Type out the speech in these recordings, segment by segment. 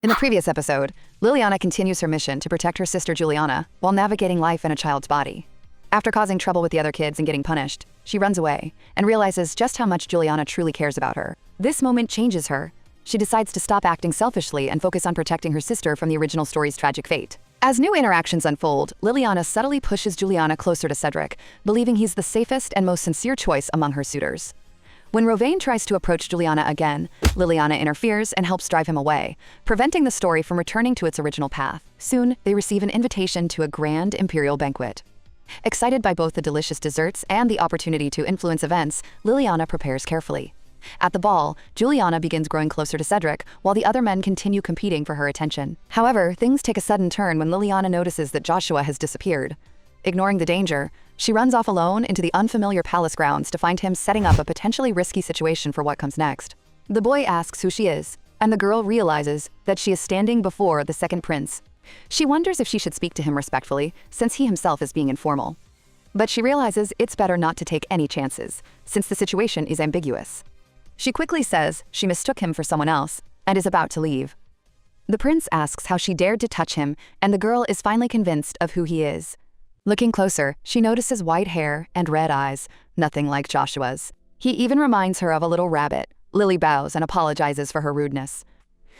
In the previous episode, Liliana continues her mission to protect her sister Juliana while navigating life in a child's body. After causing trouble with the other kids and getting punished, she runs away and realizes just how much Juliana truly cares about her. This moment changes her. She decides to stop acting selfishly and focus on protecting her sister from the original story's tragic fate. As new interactions unfold, Liliana subtly pushes Juliana closer to Cedric, believing he's the safest and most sincere choice among her suitors. When Rovain tries to approach Juliana again, Liliana interferes and helps drive him away, preventing the story from returning to its original path. Soon, they receive an invitation to a grand imperial banquet. Excited by both the delicious desserts and the opportunity to influence events, Liliana prepares carefully. At the ball, Juliana begins growing closer to Cedric, while the other men continue competing for her attention. However, things take a sudden turn when Liliana notices that Joshua has disappeared. Ignoring the danger, she runs off alone into the unfamiliar palace grounds to find him setting up a potentially risky situation for what comes next. The boy asks who she is, and the girl realizes that she is standing before the second prince. She wonders if she should speak to him respectfully, since he himself is being informal. But she realizes it's better not to take any chances, since the situation is ambiguous. She quickly says she mistook him for someone else and is about to leave. The prince asks how she dared to touch him, and the girl is finally convinced of who he is. Looking closer, she notices white hair and red eyes, nothing like Joshua's. He even reminds her of a little rabbit. Lily bows and apologizes for her rudeness.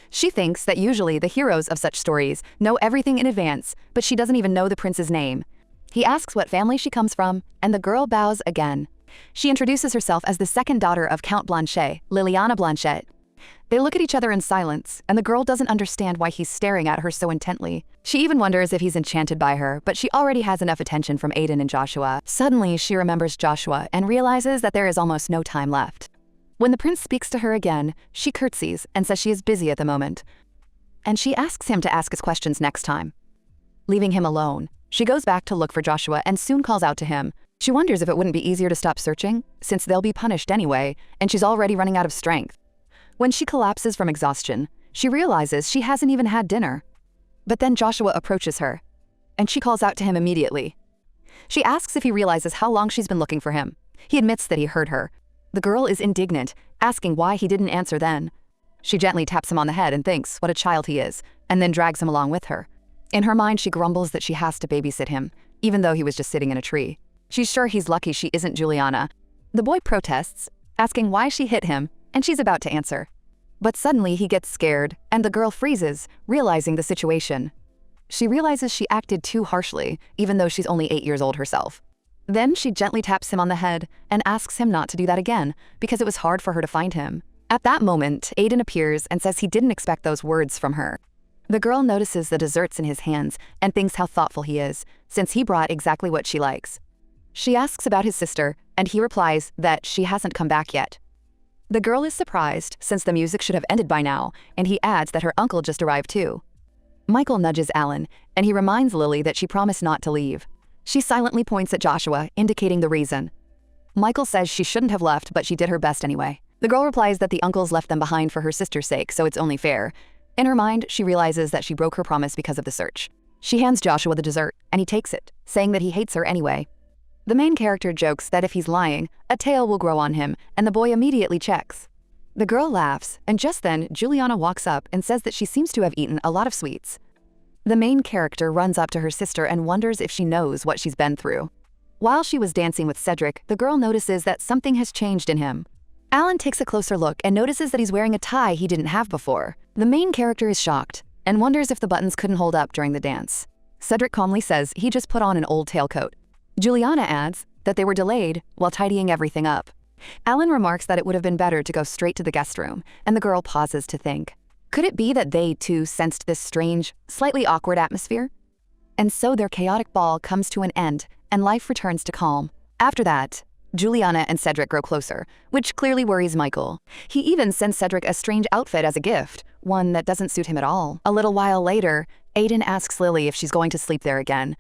She thinks that usually the heroes of such stories know everything in advance, but she doesn't even know the prince's name. He asks what family she comes from, and the girl bows again. She introduces herself as the second daughter of Count Blanchet, Liliana Blanchet. They look at each other in silence, and the girl doesn't understand why he's staring at her so intently. She even wonders if he's enchanted by her, but she already has enough attention from Aiden and Joshua. Suddenly, she remembers Joshua and realizes that there is almost no time left. When the prince speaks to her again, she curtsies and says she is busy at the moment. And she asks him to ask his questions next time. Leaving him alone, she goes back to look for Joshua and soon calls out to him. She wonders if it wouldn't be easier to stop searching, since they'll be punished anyway, and she's already running out of strength. When she collapses from exhaustion, she realizes she hasn't even had dinner. But then Joshua approaches her, and she calls out to him immediately. She asks if he realizes how long she's been looking for him. He admits that he heard her. The girl is indignant, asking why he didn't answer then. She gently taps him on the head and thinks what a child he is, and then drags him along with her. In her mind, she grumbles that she has to babysit him, even though he was just sitting in a tree. She's sure he's lucky she isn't Juliana. The boy protests, asking why she hit him, and she's about to answer. But suddenly he gets scared, and the girl freezes, realizing the situation. She realizes she acted too harshly, even though she's only 8 years old herself. Then she gently taps him on the head and asks him not to do that again, because it was hard for her to find him. At that moment, Aiden appears and says he didn't expect those words from her. The girl notices the desserts in his hands and thinks how thoughtful he is, since he brought exactly what she likes. She asks about his sister, and he replies that she hasn't come back yet. The girl is surprised, since the music should have ended by now, and he adds that her uncle just arrived too. Michael nudges Alan, and he reminds Lily that she promised not to leave. She silently points at Joshua, indicating the reason. Michael says she shouldn't have left, but she did her best anyway. The girl replies that the uncles left them behind for her sister's sake, so it's only fair. In her mind, she realizes that she broke her promise because of the search. She hands Joshua the dessert, and he takes it, saying that he hates her anyway. The main character jokes that if he's lying, a tail will grow on him, and the boy immediately checks. The girl laughs, and just then, Juliana walks up and says that she seems to have eaten a lot of sweets. The main character runs up to her sister and wonders if she knows what she's been through. While she was dancing with Cedric, the girl notices that something has changed in him. Alan takes a closer look and notices that he's wearing a tie he didn't have before. The main character is shocked and wonders if the buttons couldn't hold up during the dance. Cedric calmly says he just put on an old tailcoat. Juliana adds that they were delayed while tidying everything up. Alan remarks that it would have been better to go straight to the guest room, and the girl pauses to think. Could it be that they, too, sensed this strange, slightly awkward atmosphere? And so their chaotic ball comes to an end, and life returns to calm. After that, Juliana and Cedric grow closer, which clearly worries Michael. He even sends Cedric a strange outfit as a gift, one that doesn't suit him at all. A little while later, Aiden asks Lily if she's going to sleep there again.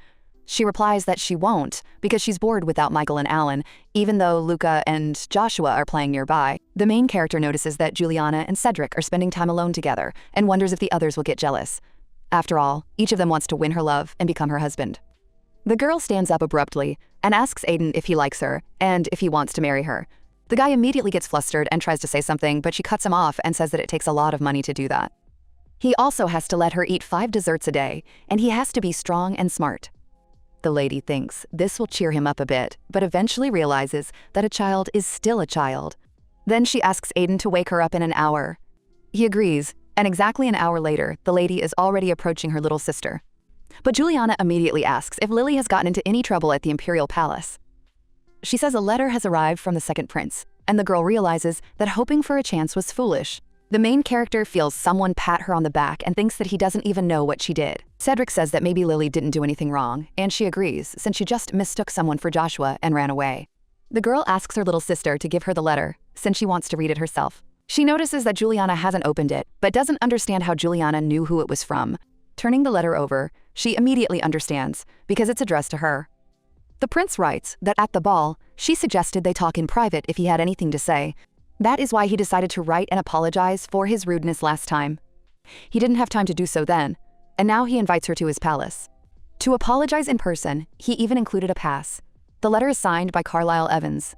She replies that she won't, because she's bored without Michael and Alan, even though Luca and Joshua are playing nearby. The main character notices that Juliana and Cedric are spending time alone together, and wonders if the others will get jealous. After all, each of them wants to win her love and become her husband. The girl stands up abruptly and asks Aiden if he likes her, and if he wants to marry her. The guy immediately gets flustered and tries to say something, but she cuts him off and says that it takes a lot of money to do that. He also has to let her eat 5 desserts a day, and he has to be strong and smart. The lady thinks this will cheer him up a bit, but eventually realizes that a child is still a child. Then she asks Aiden to wake her up in an hour. He agrees, and exactly an hour later, the lady is already approaching her little sister. But Juliana immediately asks if Lily has gotten into any trouble at the Imperial Palace. She says a letter has arrived from the second prince, and the girl realizes that hoping for a chance was foolish. The main character feels someone pat her on the back and thinks that he doesn't even know what she did. Cedric says that maybe Lily didn't do anything wrong, and she agrees since she just mistook someone for Joshua and ran away. The girl asks her little sister to give her the letter, since she wants to read it herself. She notices that Juliana hasn't opened it, but doesn't understand how Juliana knew who it was from. Turning the letter over, she immediately understands, because it's addressed to her. The prince writes that at the ball, she suggested they talk in private if he had anything to say. That is why he decided to write and apologize for his rudeness last time. He didn't have time to do so then, and now he invites her to his palace. To apologize in person, he even included a pass. The letter is signed by Carlisle Evans.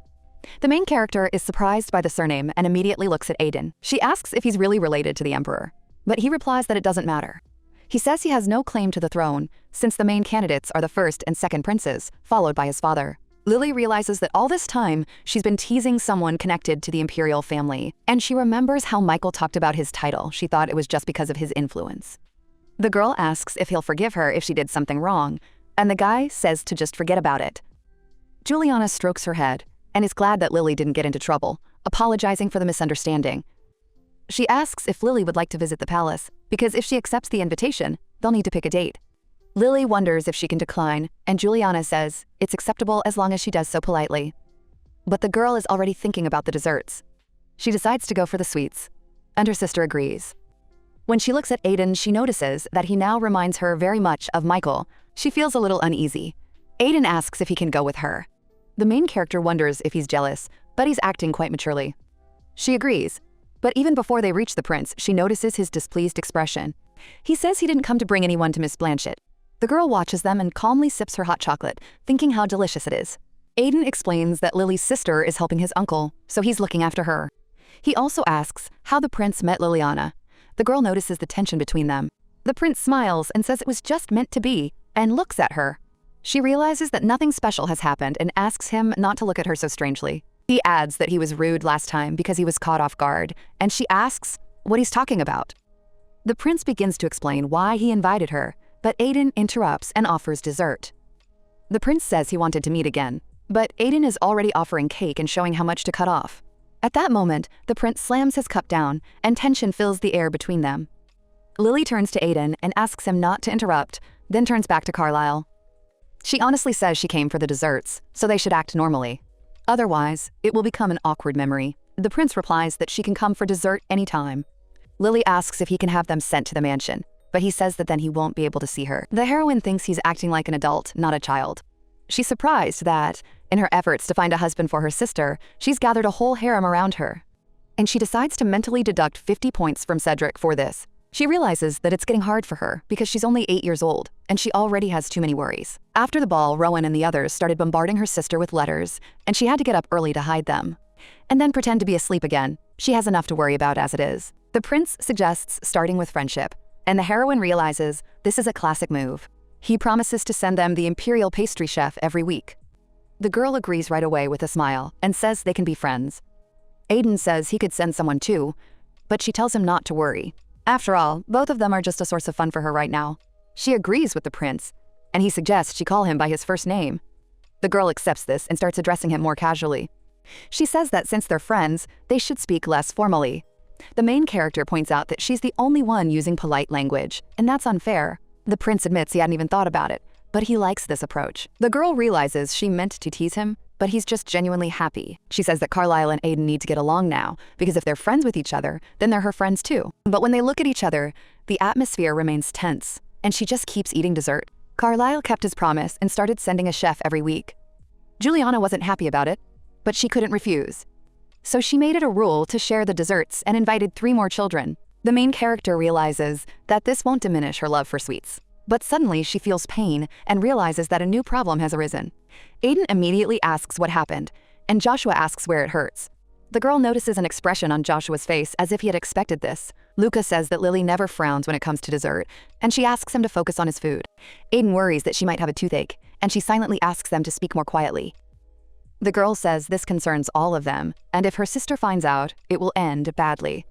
The main character is surprised by the surname and immediately looks at Aiden. She asks if he's really related to the emperor, but he replies that it doesn't matter. He says he has no claim to the throne, since the main candidates are the first and second princes, followed by his father. Lily realizes that all this time, she's been teasing someone connected to the imperial family, and she remembers how Michael talked about his title. She thought it was just because of his influence. The girl asks if he'll forgive her if she did something wrong, and the guy says to just forget about it. Juliana strokes her head and is glad that Lily didn't get into trouble, apologizing for the misunderstanding. She asks if Lily would like to visit the palace, because if she accepts the invitation, they'll need to pick a date. Lily wonders if she can decline, and Juliana says it's acceptable as long as she does so politely. But the girl is already thinking about the desserts. She decides to go for the sweets, and her sister agrees. When she looks at Aiden, she notices that he now reminds her very much of Michael. She feels a little uneasy. Aiden asks if he can go with her. The main character wonders if he's jealous, but he's acting quite maturely. She agrees, but even before they reach the prince, she notices his displeased expression. He says he didn't come to bring anyone to Miss Blanchett. The girl watches them and calmly sips her hot chocolate, thinking how delicious it is. Aiden explains that Lily's sister is helping his uncle, so he's looking after her. He also asks how the prince met Liliana. The girl notices the tension between them. The prince smiles and says it was just meant to be, and looks at her. She realizes that nothing special has happened and asks him not to look at her so strangely. He adds that he was rude last time because he was caught off guard, and she asks what he's talking about. The prince begins to explain why he invited her, but Aiden interrupts and offers dessert. The prince says he wanted to meet again, but Aiden is already offering cake and showing how much to cut off. At that moment, the prince slams his cup down, and tension fills the air between them. Lily turns to Aiden and asks him not to interrupt, then turns back to Carlisle. She honestly says she came for the desserts, so they should act normally. Otherwise, it will become an awkward memory. The prince replies that she can come for dessert anytime. Lily asks if he can have them sent to the mansion, but he says that then he won't be able to see her. The heroine thinks he's acting like an adult, not a child. She's surprised that, in her efforts to find a husband for her sister, she's gathered a whole harem around her. And she decides to mentally deduct 50 points from Cedric for this. She realizes that it's getting hard for her because she's only 8 years old, and she already has too many worries. After the ball, Rowan and the others started bombarding her sister with letters, and she had to get up early to hide them. And then pretend to be asleep again. She has enough to worry about as it is. The prince suggests starting with friendship, and the heroine realizes this is a classic move. He promises to send them the imperial pastry chef every week. The girl agrees right away with a smile and says they can be friends. Aiden says he could send someone too, but she tells him not to worry. After all, both of them are just a source of fun for her right now. She agrees with the prince, and he suggests she call him by his first name. The girl accepts this and starts addressing him more casually. She says that since they're friends, they should speak less formally. The main character points out that she's the only one using polite language, and that's unfair. The prince admits he hadn't even thought about it, but he likes this approach. The girl realizes she meant to tease him, but he's just genuinely happy. She says that Carlisle and Aiden need to get along now, because if they're friends with each other, then they're her friends too. But when they look at each other, the atmosphere remains tense, and she just keeps eating dessert. Carlisle kept his promise and started sending a chef every week. Juliana wasn't happy about it, but she couldn't refuse. So she made it a rule to share the desserts and invited 3 more children. The main character realizes that this won't diminish her love for sweets. But suddenly she feels pain and realizes that a new problem has arisen. Aiden immediately asks what happened, and Joshua asks where it hurts. The girl notices an expression on Joshua's face as if he had expected this. Luca says that Lily never frowns when it comes to dessert, and she asks him to focus on his food. Aiden worries that she might have a toothache, and she silently asks them to speak more quietly. The girl says this concerns all of them, and if her sister finds out, it will end badly.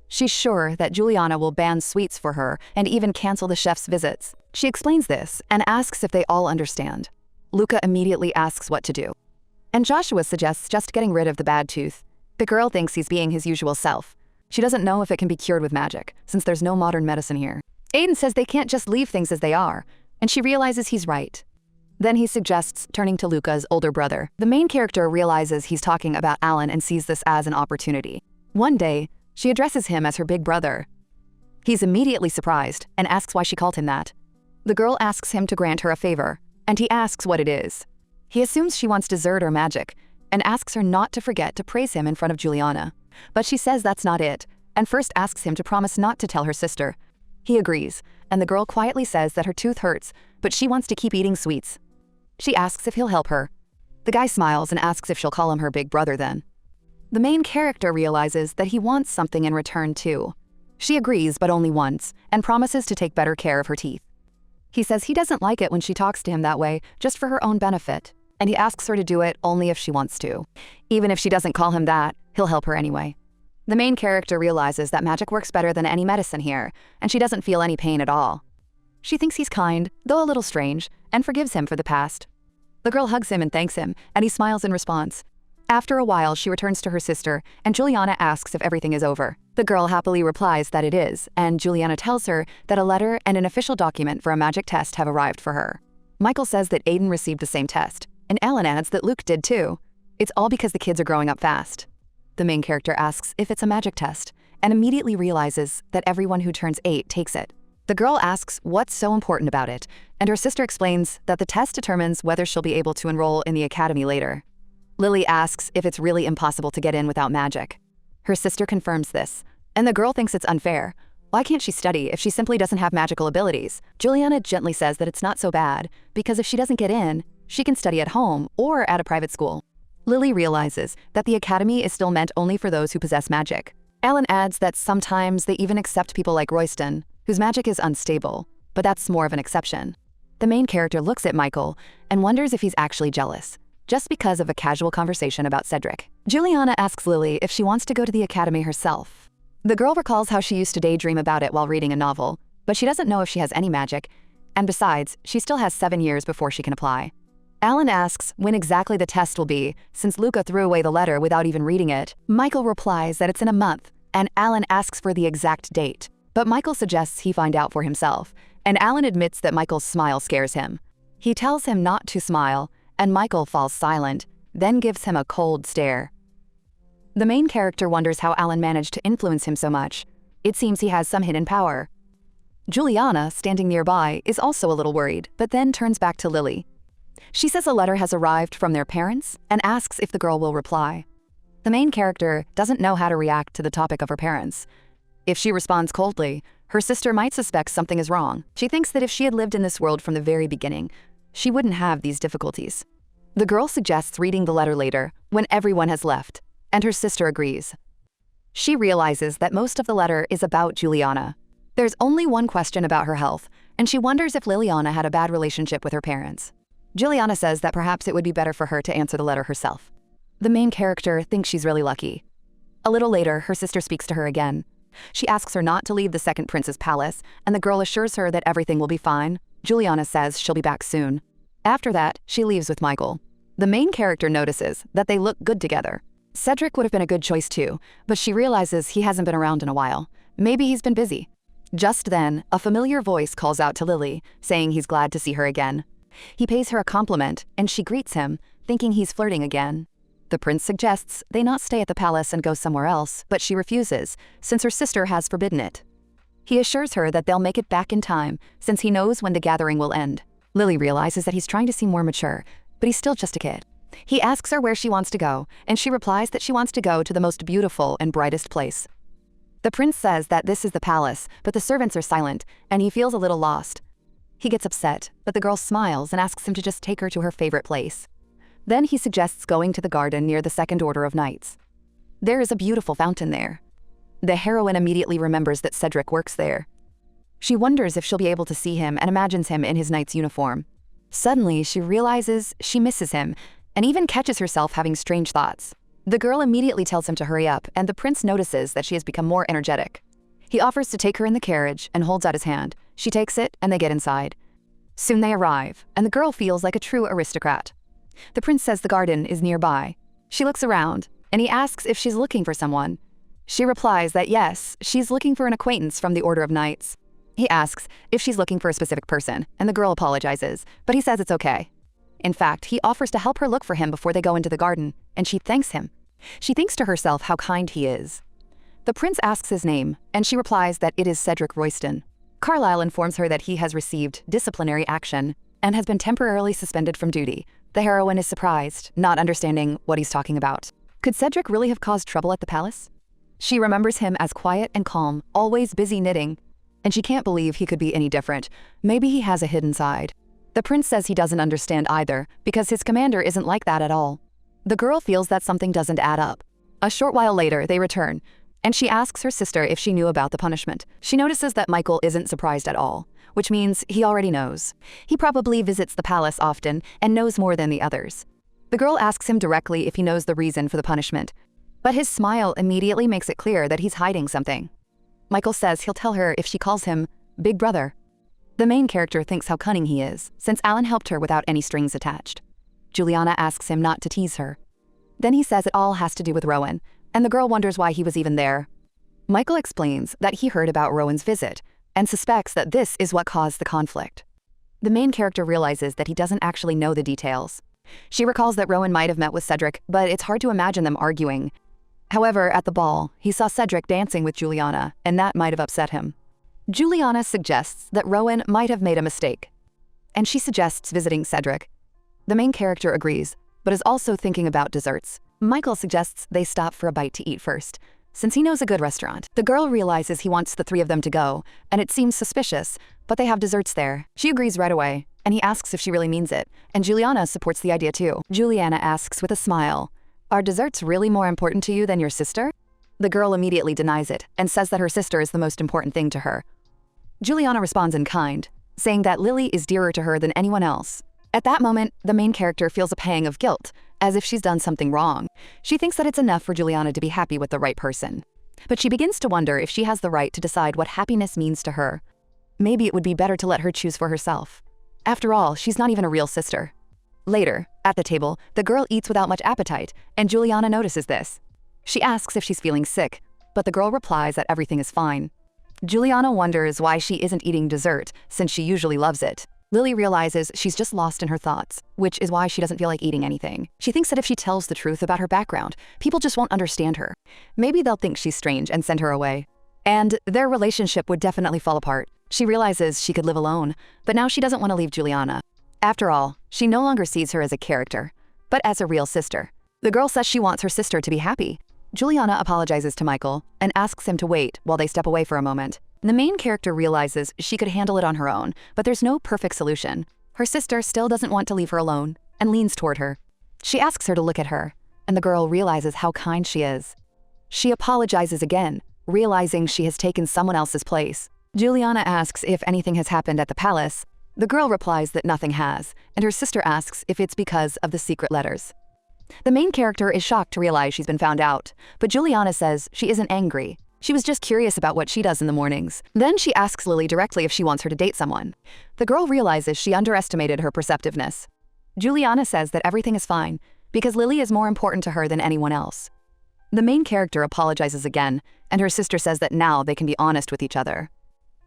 She's sure that Juliana will ban sweets for her and even cancel the chef's visits. She explains this and asks if they all understand. Luca immediately asks what to do. And Joshua suggests just getting rid of the bad tooth. The girl thinks he's being his usual self. She doesn't know if it can be cured with magic, since there's no modern medicine here. Aiden says they can't just leave things as they are, and she realizes he's right. Then he suggests turning to Luca's older brother. The main character realizes he's talking about Alan and sees this as an opportunity. One day, she addresses him as her big brother. He's immediately surprised and asks why she called him that. The girl asks him to grant her a favor, and he asks what it is. He assumes she wants dessert or magic, and asks her not to forget to praise him in front of Juliana. But she says that's not it, and first asks him to promise not to tell her sister. He agrees, and the girl quietly says that her tooth hurts, but she wants to keep eating sweets. She asks if he'll help her. The guy smiles and asks if she'll call him her big brother then. The main character realizes that he wants something in return too. She agrees, but only once, and promises to take better care of her teeth. He says he doesn't like it when she talks to him that way, just for her own benefit, and he asks her to do it only if she wants to. Even if she doesn't call him that, he'll help her anyway. The main character realizes that magic works better than any medicine here, and she doesn't feel any pain at all. She thinks he's kind, though a little strange, and forgives him for the past. The girl hugs him and thanks him, and he smiles in response. After a while, she returns to her sister, and Juliana asks if everything is over. The girl happily replies that it is, and Juliana tells her that a letter and an official document for a magic test have arrived for her. Michael says that Aiden received the same test, and Alan adds that Luke did too. It's all because the kids are growing up fast. The main character asks if it's a magic test, and immediately realizes that everyone who turns 8 takes it. The girl asks what's so important about it, and her sister explains that the test determines whether she'll be able to enroll in the academy later. Lily asks if it's really impossible to get in without magic. Her sister confirms this, and the girl thinks it's unfair. Why can't she study if she simply doesn't have magical abilities? Juliana gently says that it's not so bad, because if she doesn't get in, she can study at home or at a private school. Lily realizes that the academy is still meant only for those who possess magic. Alan adds that sometimes they even accept people like Royston, whose magic is unstable, but that's more of an exception. The main character looks at Michael and wonders if he's actually jealous, just because of a casual conversation about Cedric. Juliana asks Lily if she wants to go to the academy herself. The girl recalls how she used to daydream about it while reading a novel, but she doesn't know if she has any magic, and besides, she still has 7 years before she can apply. Alan asks when exactly the test will be, since Luca threw away the letter without even reading it. Michael replies that it's in a month, and Alan asks for the exact date. But Michael suggests he find out for himself, and Alan admits that Michael's smile scares him. He tells him not to smile, and Michael falls silent, then gives him a cold stare. The main character wonders how Alan managed to influence him so much. It seems he has some hidden power. Juliana, standing nearby, is also a little worried, but then turns back to Lily. She says a letter has arrived from their parents and asks if the girl will reply. The main character doesn't know how to react to the topic of her parents. If she responds coldly, her sister might suspect something is wrong. She thinks that if she had lived in this world from the very beginning, she wouldn't have these difficulties. The girl suggests reading the letter later, when everyone has left, and her sister agrees. She realizes that most of the letter is about Juliana. There's only one question about her health, and she wonders if Liliana had a bad relationship with her parents. Juliana says that perhaps it would be better for her to answer the letter herself. The main character thinks she's really lucky. A little later, her sister speaks to her again. She asks her not to leave the second prince's palace, and the girl assures her that everything will be fine. Juliana says she'll be back soon. After that, she leaves with Michael. The main character notices that they look good together. Cedric would have been a good choice too, but she realizes he hasn't been around in a while. Maybe he's been busy. Just then, a familiar voice calls out to Lily, saying he's glad to see her again. He pays her a compliment, and she greets him, thinking he's flirting again. The prince suggests they not stay at the palace and go somewhere else, but she refuses, since her sister has forbidden it. He assures her that they'll make it back in time, since he knows when the gathering will end. Lily realizes that he's trying to seem more mature, but he's still just a kid. He asks her where she wants to go, and she replies that she wants to go to the most beautiful and brightest place. The prince says that this is the palace, but the servants are silent, and he feels a little lost. He gets upset, but the girl smiles and asks him to just take her to her favorite place. Then he suggests going to the garden near the Second Order of Knights. There is a beautiful fountain there. The heroine immediately remembers that Cedric works there. She wonders if she'll be able to see him and imagines him in his knight's uniform. Suddenly, she realizes she misses him and even catches herself having strange thoughts. The girl immediately tells him to hurry up, and the prince notices that she has become more energetic. He offers to take her in the carriage and holds out his hand. She takes it, and they get inside. Soon they arrive, and the girl feels like a true aristocrat. The prince says the garden is nearby. She looks around, and he asks if she's looking for someone. She replies that yes, she's looking for an acquaintance from the Order of Knights. He asks if she's looking for a specific person, and the girl apologizes, but he says it's okay. In fact, he offers to help her look for him before they go into the garden, and she thanks him. She thinks to herself how kind he is. The prince asks his name, and she replies that it is Cedric Royston. Carlyle informs her that he has received disciplinary action and has been temporarily suspended from duty. The heroine is surprised, not understanding what he's talking about. Could Cedric really have caused trouble at the palace? She remembers him as quiet and calm, always busy knitting, and she can't believe he could be any different. Maybe he has a hidden side. The prince says he doesn't understand either, because his commander isn't like that at all. The girl feels that something doesn't add up. A short while later, they return, and she asks her sister if she knew about the punishment. She notices that Michael isn't surprised at all, which means he already knows. He probably visits the palace often and knows more than the others. The girl asks him directly if he knows the reason for the punishment, but his smile immediately makes it clear that he's hiding something. Michael says he'll tell her if she calls him Big Brother. The main character thinks how cunning he is, since Alan helped her without any strings attached. Juliana asks him not to tease her. Then he says it all has to do with Rowan, and the girl wonders why he was even there. Michael explains that he heard about Rowan's visit and suspects that this is what caused the conflict. The main character realizes that he doesn't actually know the details. She recalls that Rowan might have met with Cedric, but it's hard to imagine them arguing. However, at the ball, he saw Cedric dancing with Juliana, and that might have upset him. Juliana suggests that Rowan might have made a mistake, and she suggests visiting Cedric. The main character agrees, but is also thinking about desserts. Michael suggests they stop for a bite to eat first, since he knows a good restaurant. The girl realizes he wants the three of them to go, and it seems suspicious, but they have desserts there. She agrees right away, and he asks if she really means it, and Juliana supports the idea too. Juliana asks with a smile, "Are desserts really more important to you than your sister?" The girl immediately denies it and says that her sister is the most important thing to her. Juliana responds in kind, saying that Lily is dearer to her than anyone else. At that moment, the main character feels a pang of guilt, as if she's done something wrong. She thinks that it's enough for Juliana to be happy with the right person. But she begins to wonder if she has the right to decide what happiness means to her. Maybe it would be better to let her choose for herself. After all, she's not even a real sister. Later, at the table, the girl eats without much appetite, and Juliana notices this. She asks if she's feeling sick, but the girl replies that everything is fine. Juliana wonders why she isn't eating dessert, since she usually loves it. Lily realizes she's just lost in her thoughts, which is why she doesn't feel like eating anything. She thinks that if she tells the truth about her background, people just won't understand her. Maybe they'll think she's strange and send her away. And their relationship would definitely fall apart. She realizes she could live alone, but now she doesn't want to leave Juliana. After all, she no longer sees her as a character, but as a real sister. The girl says she wants her sister to be happy. Juliana apologizes to Michael and asks him to wait while they step away for a moment. The main character realizes she could handle it on her own, but there's no perfect solution. Her sister still doesn't want to leave her alone and leans toward her. She asks her to look at her, and the girl realizes how kind she is. She apologizes again, realizing she has taken someone else's place. Juliana asks if anything has happened at the palace. The girl replies that nothing has, and her sister asks if it's because of the secret letters. The main character is shocked to realize she's been found out, but Juliana says she isn't angry. She was just curious about what she does in the mornings. Then she asks Lily directly if she wants her to date someone. The girl realizes she underestimated her perceptiveness. Juliana says that everything is fine, because Lily is more important to her than anyone else. The main character apologizes again, and her sister says that now they can be honest with each other.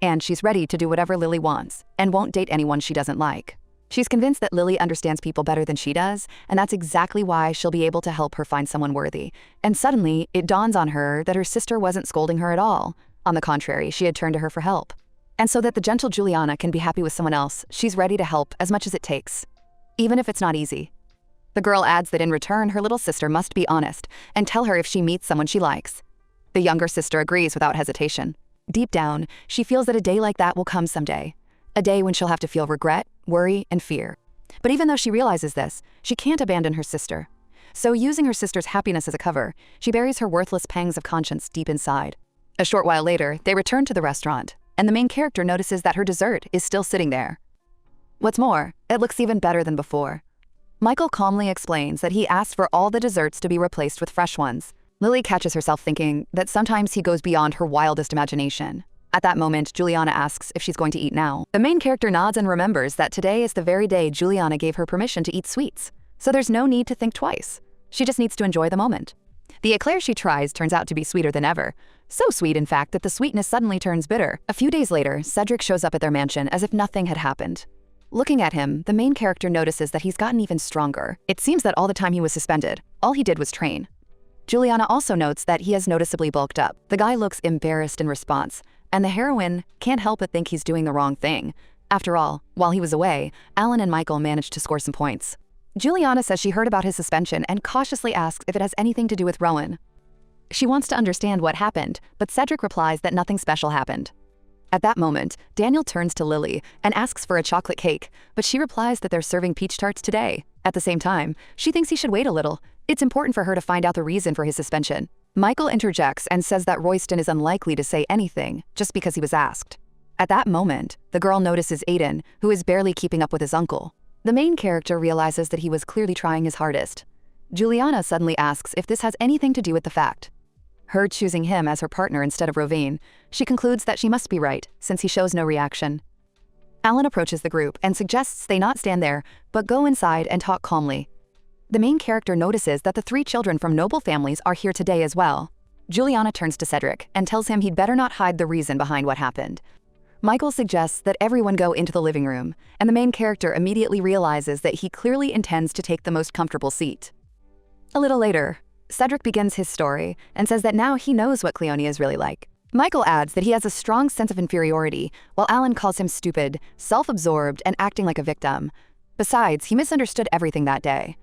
And she's ready to do whatever Lily wants, and won't date anyone she doesn't like. She's convinced that Lily understands people better than she does, and that's exactly why she'll be able to help her find someone worthy. And suddenly, it dawns on her that her sister wasn't scolding her at all. On the contrary, she had turned to her for help. And so that the gentle Juliana can be happy with someone else, she's ready to help as much as it takes, even if it's not easy. The girl adds that in return, her little sister must be honest and tell her if she meets someone she likes. The younger sister agrees without hesitation. Deep down, she feels that a day like that will come someday. A day when she'll have to feel regret, worry, and fear. But even though she realizes this, she can't abandon her sister. So using her sister's happiness as a cover, she buries her worthless pangs of conscience deep inside. A short while later, they return to the restaurant, and the main character notices that her dessert is still sitting there. What's more, it looks even better than before. Michael calmly explains that he asked for all the desserts to be replaced with fresh ones. Lily catches herself thinking that sometimes he goes beyond her wildest imagination. At that moment, Juliana asks if she's going to eat now. The main character nods and remembers that today is the very day Juliana gave her permission to eat sweets, so there's no need to think twice. She just needs to enjoy the moment. The eclair she tries turns out to be sweeter than ever. So sweet, in fact, that the sweetness suddenly turns bitter. A few days later, Cedric shows up at their mansion as if nothing had happened. Looking at him, the main character notices that he's gotten even stronger. It seems that all the time he was suspended, all he did was train. Juliana also notes that he has noticeably bulked up. The guy looks embarrassed in response, and the heroine can't help but think he's doing the wrong thing. After all, while he was away, Alan and Michael managed to score some points. Juliana says she heard about his suspension and cautiously asks if it has anything to do with Rowan. She wants to understand what happened, but Cedric replies that nothing special happened. At that moment, Daniel turns to Lily and asks for a chocolate cake, but she replies that they're serving peach tarts today. At the same time, she thinks he should wait a little. It's important for her to find out the reason for his suspension. Michael interjects and says that Royston is unlikely to say anything just because he was asked. At that moment, the girl notices Aiden, who is barely keeping up with his uncle. The main character realizes that he was clearly trying his hardest. Juliana suddenly asks if this has anything to do with the fact. Her choosing him as her partner instead of Rovine, she concludes that she must be right, since he shows no reaction. Alan approaches the group and suggests they not stand there, but go inside and talk calmly. The main character notices that the 3 children from noble families are here today as well. Juliana turns to Cedric and tells him he'd better not hide the reason behind what happened. Michael suggests that everyone go into the living room, and the main character immediately realizes that he clearly intends to take the most comfortable seat. A little later, Cedric begins his story and says that now he knows what Cleonia is really like. Michael adds that he has a strong sense of inferiority, while Alan calls him stupid, self-absorbed, and acting like a victim. Besides, he misunderstood everything that day.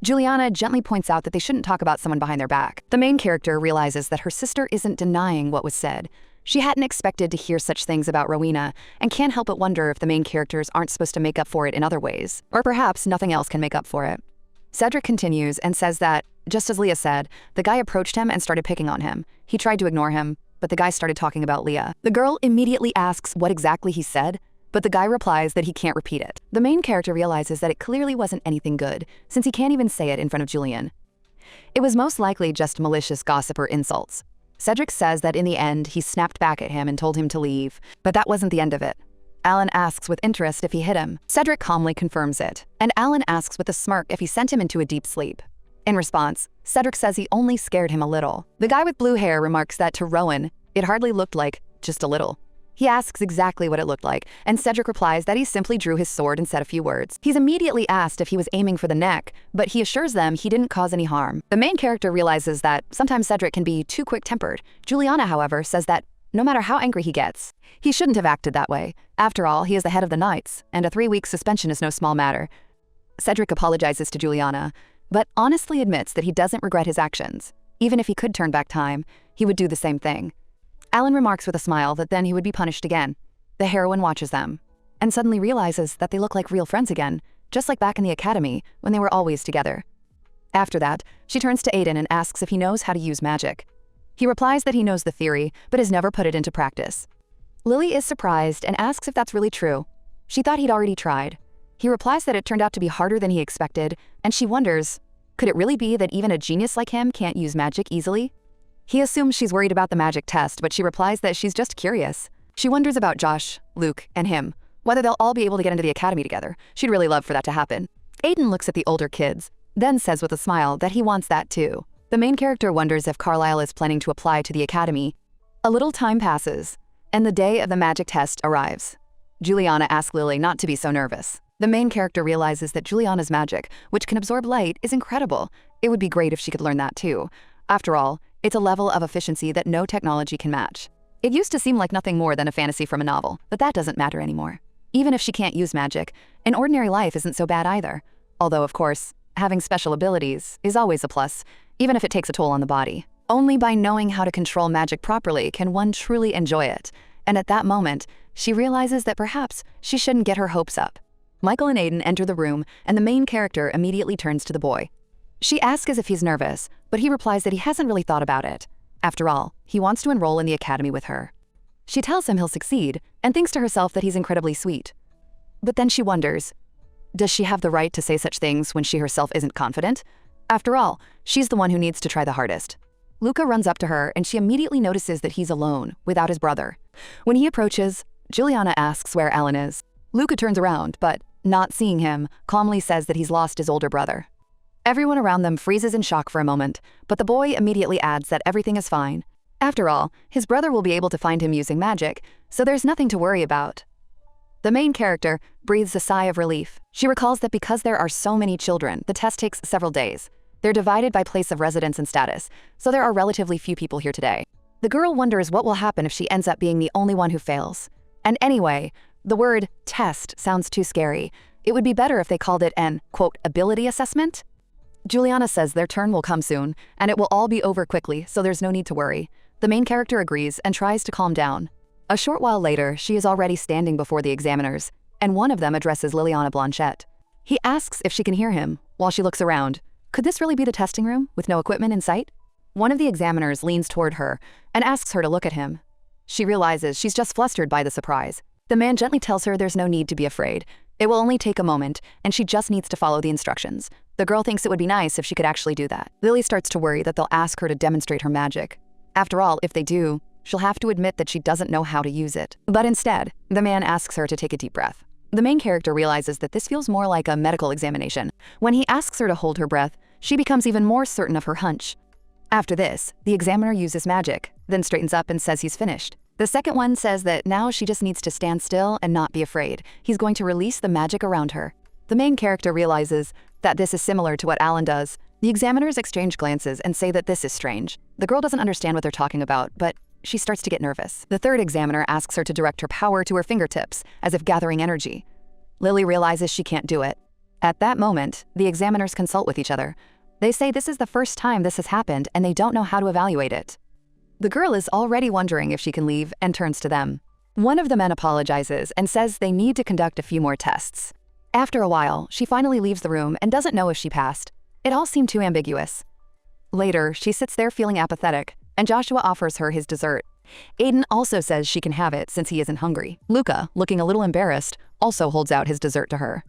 Juliana gently points out that they shouldn't talk about someone behind their back. The main character realizes that her sister isn't denying what was said. She hadn't expected to hear such things about Rowena, and can't help but wonder if the main characters aren't supposed to make up for it in other ways. Or perhaps nothing else can make up for it. Cedric continues and says that, just as Leah said, the guy approached him and started picking on him. He tried to ignore him, but the guy started talking about Leah. The girl immediately asks what exactly he said, but the guy replies that he can't repeat it. The main character realizes that it clearly wasn't anything good, since he can't even say it in front of Julian. It was most likely just malicious gossip or insults. Cedric says that in the end, he snapped back at him and told him to leave, but that wasn't the end of it. Alan asks with interest if he hit him. Cedric calmly confirms it, and Alan asks with a smirk if he sent him into a deep sleep. In response, Cedric says he only scared him a little. The guy with blue hair remarks that to Rowan, it hardly looked like just a little. He asks exactly what it looked like, and Cedric replies that he simply drew his sword and said a few words. He's immediately asked if he was aiming for the neck, but he assures them he didn't cause any harm. The main character realizes that sometimes Cedric can be too quick-tempered. Juliana, however, says that no matter how angry he gets, he shouldn't have acted that way. After all, he is the head of the Knights, and a 3-week suspension is no small matter. Cedric apologizes to Juliana, but honestly admits that he doesn't regret his actions. Even if he could turn back time, he would do the same thing. Alan remarks with a smile that then he would be punished again. The heroine watches them, and suddenly realizes that they look like real friends again, just like back in the academy, when they were always together. After that, she turns to Aiden and asks if he knows how to use magic. He replies that he knows the theory, but has never put it into practice. Lily is surprised and asks if that's really true. She thought he'd already tried. He replies that it turned out to be harder than he expected, and she wonders, could it really be that even a genius like him can't use magic easily? He assumes she's worried about the magic test, but she replies that she's just curious. She wonders about Josh, Luke, and him, whether they'll all be able to get into the academy together. She'd really love for that to happen. Aiden looks at the older kids, then says with a smile that he wants that too. The main character wonders if Carlisle is planning to apply to the academy. A little time passes, and the day of the magic test arrives. Juliana asks Lily not to be so nervous. The main character realizes that Juliana's magic, which can absorb light, is incredible. It would be great if she could learn that too. After all, it's a level of efficiency that no technology can match. It used to seem like nothing more than a fantasy from a novel, but that doesn't matter anymore. Even if she can't use magic, an ordinary life isn't so bad either. Although, of course, having special abilities is always a plus, even if it takes a toll on the body. Only by knowing how to control magic properly can one truly enjoy it. And at that moment, she realizes that perhaps she shouldn't get her hopes up. Michael and Aiden enter the room, and the main character immediately turns to the boy. She asks as if he's nervous, but he replies that he hasn't really thought about it. After all, he wants to enroll in the academy with her. She tells him he'll succeed and thinks to herself that he's incredibly sweet. But then she wonders, does she have the right to say such things when she herself isn't confident? After all, she's the one who needs to try the hardest. Luca runs up to her and she immediately notices that he's alone, without his brother. When he approaches, Juliana asks where Alan is. Luca turns around, but, not seeing him, calmly says that he's lost his older brother. Everyone around them freezes in shock for a moment, but the boy immediately adds that everything is fine. After all, his brother will be able to find him using magic, so there's nothing to worry about. The main character breathes a sigh of relief. She recalls that because there are so many children, the test takes several days. They're divided by place of residence and status, so there are relatively few people here today. The girl wonders what will happen if she ends up being the only one who fails. And anyway, the word test sounds too scary. It would be better if they called it an, quote, ability assessment. Juliana says their turn will come soon, and it will all be over quickly, so there's no need to worry. The main character agrees and tries to calm down. A short while later, she is already standing before the examiners, and one of them addresses Liliana Blanchette. He asks if she can hear him, while she looks around. Could this really be the testing room, with no equipment in sight? One of the examiners leans toward her and asks her to look at him. She realizes she's just flustered by the surprise. The man gently tells her there's no need to be afraid. It will only take a moment, and she just needs to follow the instructions. The girl thinks it would be nice if she could actually do that. Lily starts to worry that they'll ask her to demonstrate her magic. After all, if they do, she'll have to admit that she doesn't know how to use it. But instead, the man asks her to take a deep breath. The main character realizes that this feels more like a medical examination. When he asks her to hold her breath, she becomes even more certain of her hunch. After this, the examiner uses magic, then straightens up and says he's finished. The second one says that now she just needs to stand still and not be afraid. He's going to release the magic around her. The main character realizes that this is similar to what Alan does. The examiners exchange glances and say that this is strange. The girl doesn't understand what they're talking about, but she starts to get nervous. The third examiner asks her to direct her power to her fingertips, as if gathering energy. Lily realizes she can't do it. At that moment, the examiners consult with each other. They say this is the first time this has happened and they don't know how to evaluate it. The girl is already wondering if she can leave and turns to them. One of the men apologizes and says they need to conduct a few more tests. After a while, she finally leaves the room and doesn't know if she passed. It all seemed too ambiguous. Later, she sits there feeling apathetic, and Joshua offers her his dessert. Aiden also says she can have it since he isn't hungry. Luca, looking a little embarrassed, also holds out his dessert to her.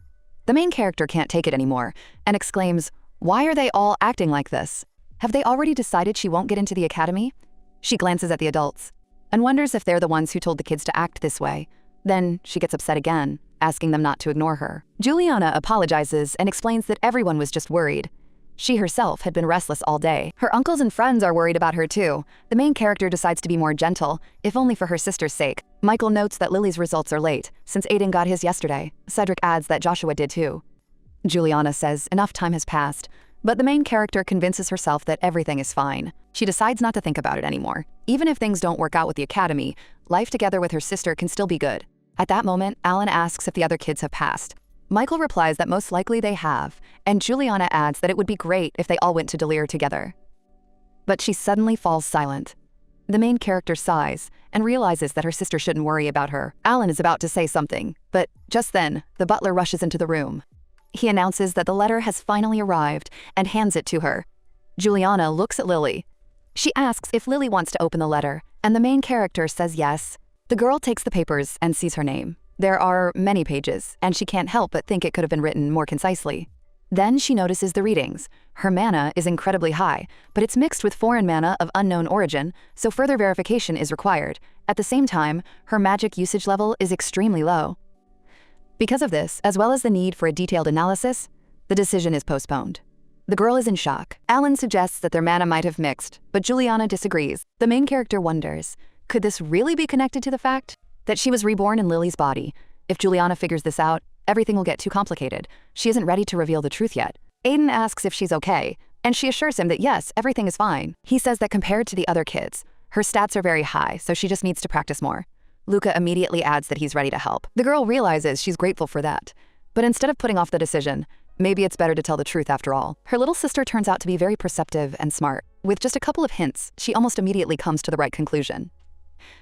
The main character can't take it anymore and exclaims, "Why are they all acting like this? Have they already decided she won't get into the academy?" She glances at the adults and wonders if they're the ones who told the kids to act this way. Then she gets upset again, asking them not to ignore her. Juliana apologizes and explains that everyone was just worried. She herself had been restless all day. Her uncles and friends are worried about her too. The main character decides to be more gentle, if only for her sister's sake. Michael notes that Lily's results are late, since Aiden got his yesterday. Cedric adds that Joshua did too. Juliana says enough time has passed, but the main character convinces herself that everything is fine. She decides not to think about it anymore. Even if things don't work out with the academy, life together with her sister can still be good. At that moment, Alan asks if the other kids have passed. Michael replies that most likely they have, and Juliana adds that it would be great if they all went to Delir together. But she suddenly falls silent. The main character sighs and realizes that her sister shouldn't worry about her. Alan is about to say something, but just then, the butler rushes into the room. He announces that the letter has finally arrived and hands it to her. Juliana looks at Lily. She asks if Lily wants to open the letter, and the main character says yes. The girl takes the papers and sees her name. There are many pages, and she can't help but think it could have been written more concisely. Then she notices the readings. Her mana is incredibly high, but it's mixed with foreign mana of unknown origin, so further verification is required. At the same time, her magic usage level is extremely low. Because of this, as well as the need for a detailed analysis, the decision is postponed. The girl is in shock. Alan suggests that their mana might have mixed, but Juliana disagrees. The main character wonders, could this really be connected to the fact that she was reborn in Lily's body? If Juliana figures this out, everything will get too complicated. She isn't ready to reveal the truth yet. Aiden asks if she's okay, and she assures him that yes, everything is fine. He says that compared to the other kids, her stats are very high, so she just needs to practice more. Luca immediately adds that he's ready to help. The girl realizes she's grateful for that. But instead of putting off the decision, maybe it's better to tell the truth after all. Her little sister turns out to be very perceptive and smart. With just a couple of hints, she almost immediately comes to the right conclusion.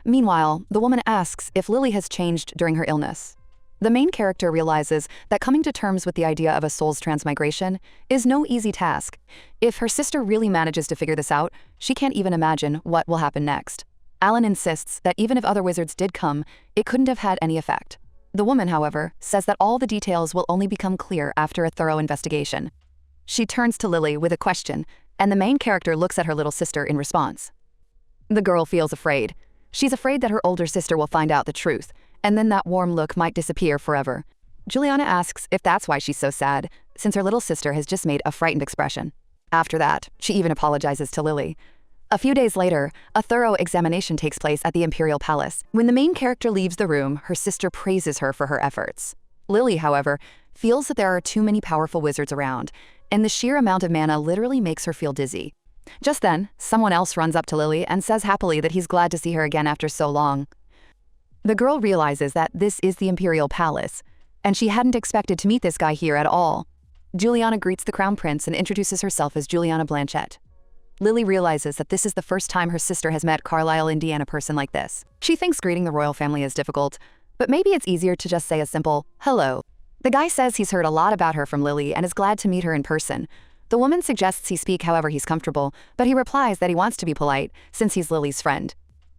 Meanwhile, the woman asks if Lily has changed during her illness. The main character realizes that coming to terms with the idea of a soul's transmigration is no easy task. If her sister really manages to figure this out, she can't even imagine what will happen next. Alan insists that even if other wizards did come, it couldn't have had any effect. The woman, however, says that all the details will only become clear after a thorough investigation. She turns to Lily with a question, and the main character looks at her little sister in response. The girl feels afraid. She's afraid that her older sister will find out the truth, and then that warm look might disappear forever. Juliana asks if that's why she's so sad, since her little sister has just made a frightened expression. After that, she even apologizes to Lily. A few days later, a thorough examination takes place at the Imperial Palace. When the main character leaves the room, her sister praises her for her efforts. Lily, however, feels that there are too many powerful wizards around, and the sheer amount of mana literally makes her feel dizzy. Just then, someone else runs up to Lily and says happily that he's glad to see her again after so long. The girl realizes that this is the Imperial Palace, and she hadn't expected to meet this guy here at all. Juliana greets the Crown Prince and introduces herself as Juliana Blanchett. Lily realizes that this is the first time her sister has met Carlisle, Indiana person like this. She thinks greeting the royal family is difficult, but maybe it's easier to just say a simple, hello. The guy says he's heard a lot about her from Lily and is glad to meet her in person. The woman suggests he speak however he's comfortable, but he replies that he wants to be polite since he's Lily's friend.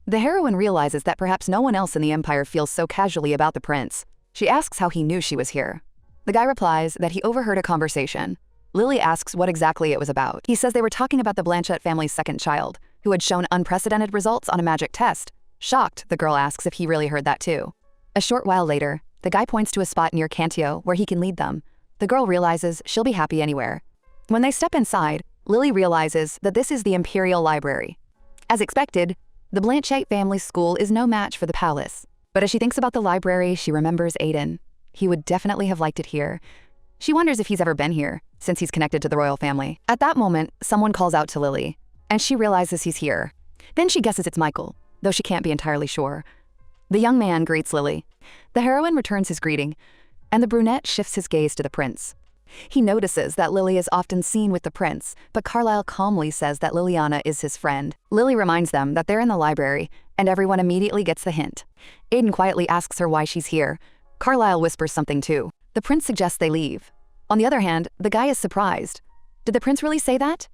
The heroine realizes that perhaps no one else in the Empire feels so casually about the prince. She asks how he knew she was here. The guy replies that he overheard a conversation. Lily asks what exactly it was about. He says they were talking about the Blanchett family's second child, who had shown unprecedented results on a magic test. Shocked, the girl asks if he really heard that too. A short while later, the guy points to a spot near Cantio where he can lead them. The girl realizes she'll be happy anywhere. When they step inside, Lily realizes that this is the Imperial Library. As expected, the Blanchett family's school is no match for the palace. But as she thinks about the library, she remembers Aiden. He would definitely have liked it here. She wonders if he's ever been here, since he's connected to the royal family. At that moment, someone calls out to Lily, and she realizes he's here. Then she guesses it's Michael, though she can't be entirely sure. The young man greets Lily. The heroine returns his greeting, and the brunette shifts his gaze to the prince. He notices that Lily is often seen with the prince, but Carlisle calmly says that Liliana is his friend. Lily reminds them that they're in the library, and everyone immediately gets the hint. Aiden quietly asks her why she's here. Carlisle whispers something too. The prince suggests they leave. On the other hand, the guy is surprised. Did the prince really say that?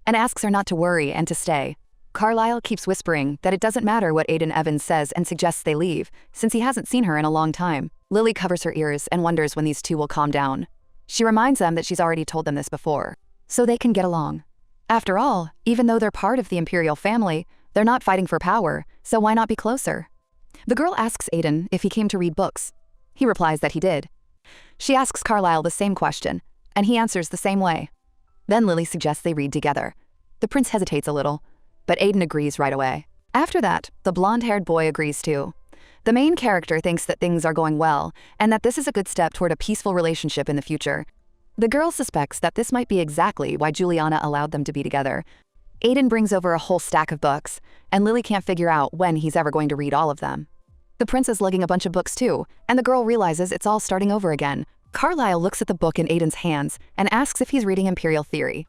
And asks her not to worry and to stay. Carlisle keeps whispering that it doesn't matter what Aiden Evans says and suggests they leave, since he hasn't seen her in a long time. Lily covers her ears and wonders when these two will calm down. She reminds them that she's already told them this before, so they can get along. After all, even though they're part of the Imperial family, they're not fighting for power, so why not be closer? The girl asks Aiden if he came to read books. He replies that he did. She asks Carlisle the same question, and he answers the same way. Then Lily suggests they read together. The prince hesitates a little, but Aiden agrees right away. After that, the blonde-haired boy agrees too. The main character thinks that things are going well, and that this is a good step toward a peaceful relationship in the future. The girl suspects that this might be exactly why Juliana allowed them to be together. Aiden brings over a whole stack of books, and Lily can't figure out when he's ever going to read all of them. The prince is lugging a bunch of books too, and the girl realizes it's all starting over again. Carlisle looks at the book in Aiden's hands and asks if he's reading Imperial theory.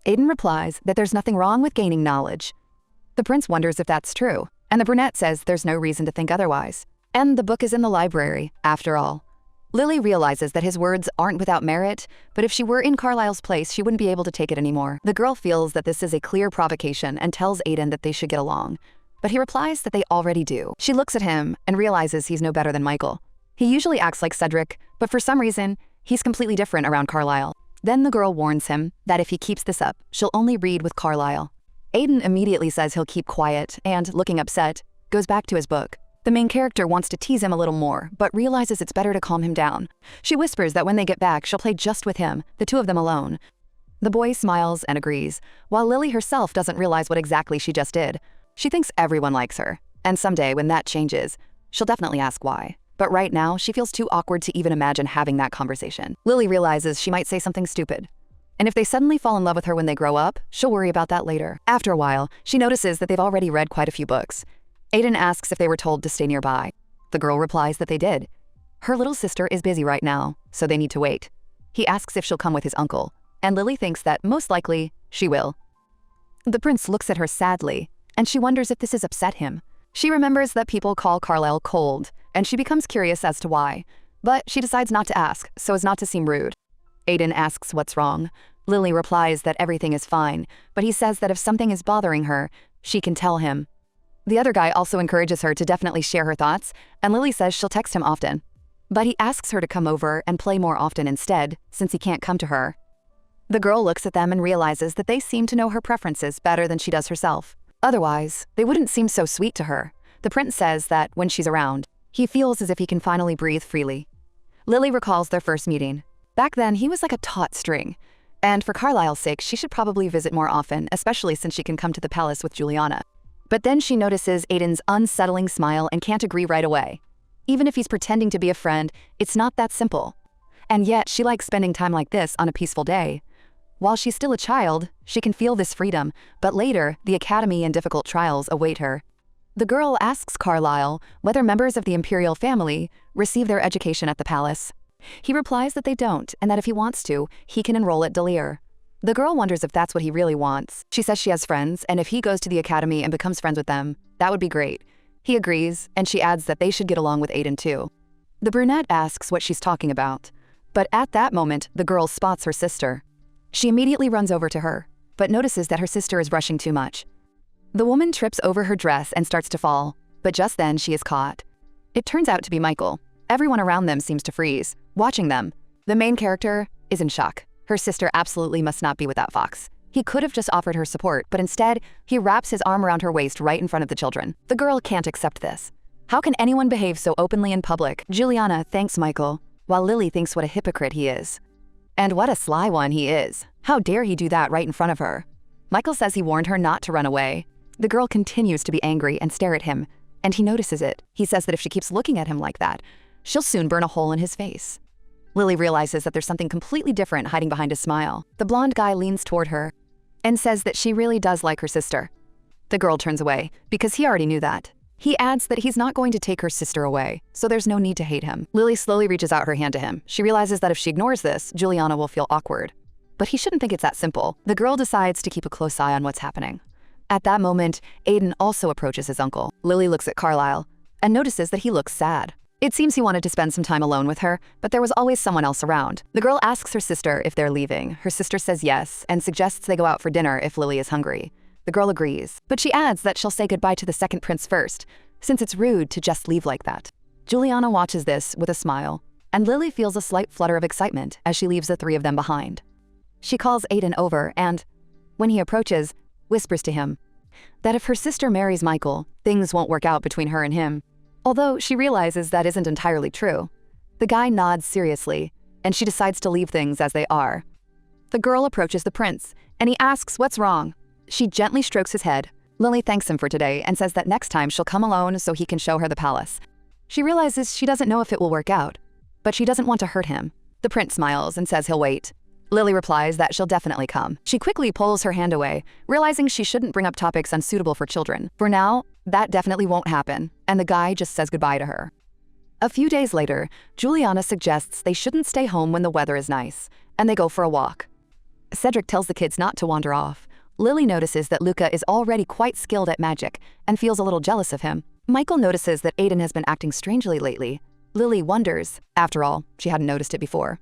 Aiden replies that there's nothing wrong with gaining knowledge. The prince wonders if that's true, and the brunette says there's no reason to think otherwise. And the book is in the library, after all. Lily realizes that his words aren't without merit, but if she were in Carlisle's place, she wouldn't be able to take it anymore. The girl feels that this is a clear provocation and tells Aiden that they should get along. But he replies that they already do. She looks at him and realizes he's no better than Michael. He usually acts like Cedric, but for some reason, he's completely different around Carlisle. Then the girl warns him that if he keeps this up, she'll only read with Carlisle. Aiden immediately says he'll keep quiet and, looking upset, goes back to his book. The main character wants to tease him a little more, but realizes it's better to calm him down. She whispers that when they get back, she'll play just with him, the two of them alone. The boy smiles and agrees, while Lily herself doesn't realize what exactly she just did. She thinks everyone likes her, and someday when that changes, she'll definitely ask why. But right now, she feels too awkward to even imagine having that conversation. Lily realizes she might say something stupid. And if they suddenly fall in love with her when they grow up, she'll worry about that later. After a while, she notices that they've already read quite a few books. Aiden asks if they were told to stay nearby. The girl replies that they did. Her little sister is busy right now, so they need to wait. He asks if she'll come with his uncle, and Lily thinks that most likely she will. The prince looks at her sadly, and she wonders if this has upset him. She remembers that people call Carlisle cold, and she becomes curious as to why. but she decides not to ask so as not to seem rude. Aiden asks what's wrong. Lily replies that everything is fine, but he says that if something is bothering her, she can tell him. The other guy also encourages her to definitely share her thoughts, and Lily says she'll text him often. But he asks her to come over and play more often instead, since he can't come to her. The girl looks at them and realizes that they seem to know her preferences better than she does herself. Otherwise, they wouldn't seem so sweet to her. The prince says that when she's around, he feels as if he can finally breathe freely. Lily recalls their first meeting. Back then, he was like a taut string. And for Carlisle's sake, she should probably visit more often, especially since she can come to the palace with Juliana. But then she notices Aiden's unsettling smile and can't agree right away. Even if he's pretending to be a friend, it's not that simple. And yet, she likes spending time like this on a peaceful day. While she's still a child, she can feel this freedom, but later, the academy and difficult trials await her. The girl asks Carlisle whether members of the imperial family receive their education at the palace. He replies that they don't, and that if he wants to, he can enroll at Delir. The girl wonders if that's what he really wants. She says she has friends, and if he goes to the academy and becomes friends with them, that would be great. He agrees, and she adds that they should get along with Aiden too. The brunette asks what she's talking about, but at that moment, the girl spots her sister. She immediately runs over to her, but notices that her sister is rushing too much. The woman trips over her dress and starts to fall, but just then she is caught. It turns out to be Michael. Everyone around them seems to freeze, watching them. The main character is in shock. Her sister absolutely must not be with that fox. He could have just offered her support, but instead, he wraps his arm around her waist right in front of the children. The girl can't accept this. How can anyone behave so openly in public? Juliana thanks Michael, while Lily thinks what a hypocrite he is. And what a sly one he is. How dare he do that right in front of her? Michael says he warned her not to run away. The girl continues to be angry and stare at him, and he notices it. He says that if she keeps looking at him like that, she'll soon burn a hole in his face. Lily realizes that there's something completely different hiding behind his smile. The blonde guy leans toward her and says that she really does like her sister. The girl turns away, because he already knew that. He adds that he's not going to take her sister away, so there's no need to hate him. Lily slowly reaches out her hand to him. She realizes that if she ignores this, Juliana will feel awkward. But he shouldn't think it's that simple. The girl decides to keep a close eye on what's happening. At that moment, Aiden also approaches his uncle. Lily looks at Carlisle and notices that he looks sad. It seems he wanted to spend some time alone with her, but there was always someone else around. The girl asks her sister if they're leaving. Her sister says yes and suggests they go out for dinner if Lily is hungry. The girl agrees, but she adds that she'll say goodbye to the second prince first, since it's rude to just leave like that. Juliana watches this with a smile, and Lily feels a slight flutter of excitement as she leaves the three of them behind. She calls Aiden over and, when he approaches, whispers to him that if her sister marries Michael, things won't work out between her and him. Although she realizes that isn't entirely true. The guy nods seriously, and she decides to leave things as they are. The girl approaches the prince, and he asks what's wrong. She gently strokes his head. Lily thanks him for today and says that next time she'll come alone so he can show her the palace. She realizes she doesn't know if it will work out, but she doesn't want to hurt him. The prince smiles and says he'll wait. Lily replies that she'll definitely come. She quickly pulls her hand away, realizing she shouldn't bring up topics unsuitable for children. For now, that definitely won't happen, and the guy just says goodbye to her. A few days later, Juliana suggests they shouldn't stay home when the weather is nice, and they go for a walk. Cedric tells the kids not to wander off. Lily notices that Luca is already quite skilled at magic and feels a little jealous of him. Michael notices that Aiden has been acting strangely lately. Lily wonders. After all, she hadn't noticed it before.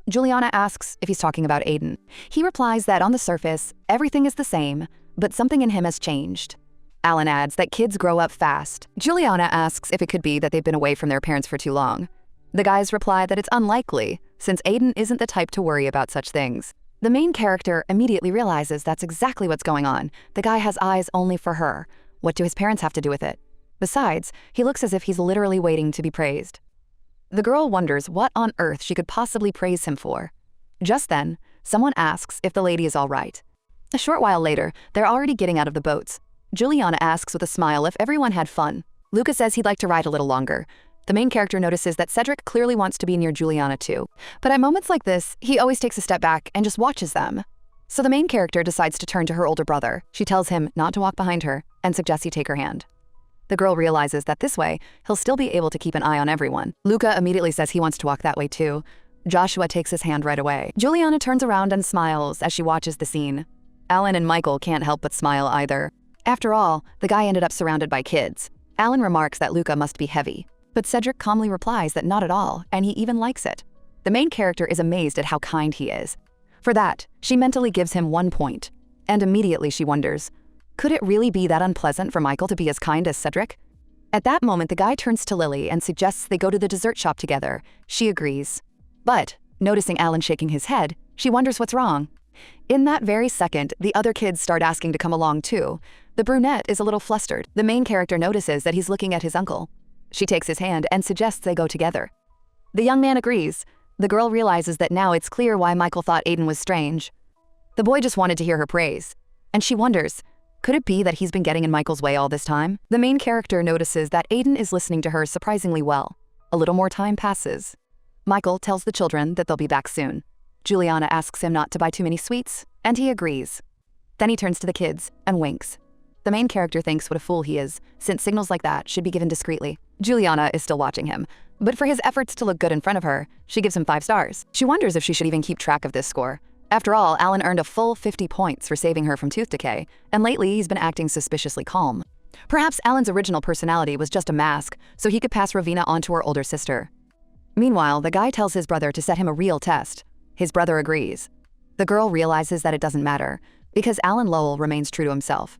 Juliana asks if he's talking about Aiden. He replies that on the surface, everything is the same, but something in him has changed. Alan adds that kids grow up fast. Juliana asks if it could be that they've been away from their parents for too long. The guys reply that it's unlikely, since Aiden isn't the type to worry about such things. The main character immediately realizes that's exactly what's going on. The guy has eyes only for her. What do his parents have to do with it? Besides, he looks as if he's literally waiting to be praised. The girl wonders what on earth she could possibly praise him for. Just then, someone asks if the lady is all right. A short while later, they're already getting out of the boats. Juliana asks with a smile if everyone had fun. Luca says he'd like to ride a little longer. The main character notices that Cedric clearly wants to be near Juliana too. But at moments like this, he always takes a step back and just watches them. So the main character decides to turn to her older brother. She tells him not to walk behind her and suggests he take her hand. The girl realizes that this way, he'll still be able to keep an eye on everyone. Luca immediately says he wants to walk that way too. Joshua takes his hand right away. Juliana turns around and smiles as she watches the scene. Alan and Michael can't help but smile either. After all, the guy ended up surrounded by kids. Alan remarks that Luca must be heavy. But Cedric calmly replies that not at all, and he even likes it. The main character is amazed at how kind he is. For that, she mentally gives him 1 point. And immediately she wonders, could it really be that unpleasant for Michael to be as kind as Cedric? At that moment, the guy turns to Lily and suggests they go to the dessert shop together. She agrees. But, noticing Alan shaking his head, she wonders what's wrong. In that very second, the other kids start asking to come along too. The brunette is a little flustered. The main character notices that he's looking at his uncle. She takes his hand and suggests they go together. The young man agrees. The girl realizes that now it's clear why Michael thought Aiden was strange. The boy just wanted to hear her praise. And she wonders, could it be that he's been getting in Michael's way all this time? The main character notices that Aiden is listening to her surprisingly well. A little more time passes. Michael tells the children that they'll be back soon. Juliana asks him not to buy too many sweets, and he agrees. Then he turns to the kids and winks. The main character thinks what a fool he is, since signals like that should be given discreetly. Juliana is still watching him, but for his efforts to look good in front of her, she gives him 5 stars. She wonders if she should even keep track of this score. After all, Alan earned a full 50 points for saving her from tooth decay, and lately he's been acting suspiciously calm. Perhaps Alan's original personality was just a mask, so he could pass Ravina on to her older sister. Meanwhile, the guy tells his brother to set him a real test. His brother agrees. The girl realizes that it doesn't matter, because Alan Lowell remains true to himself.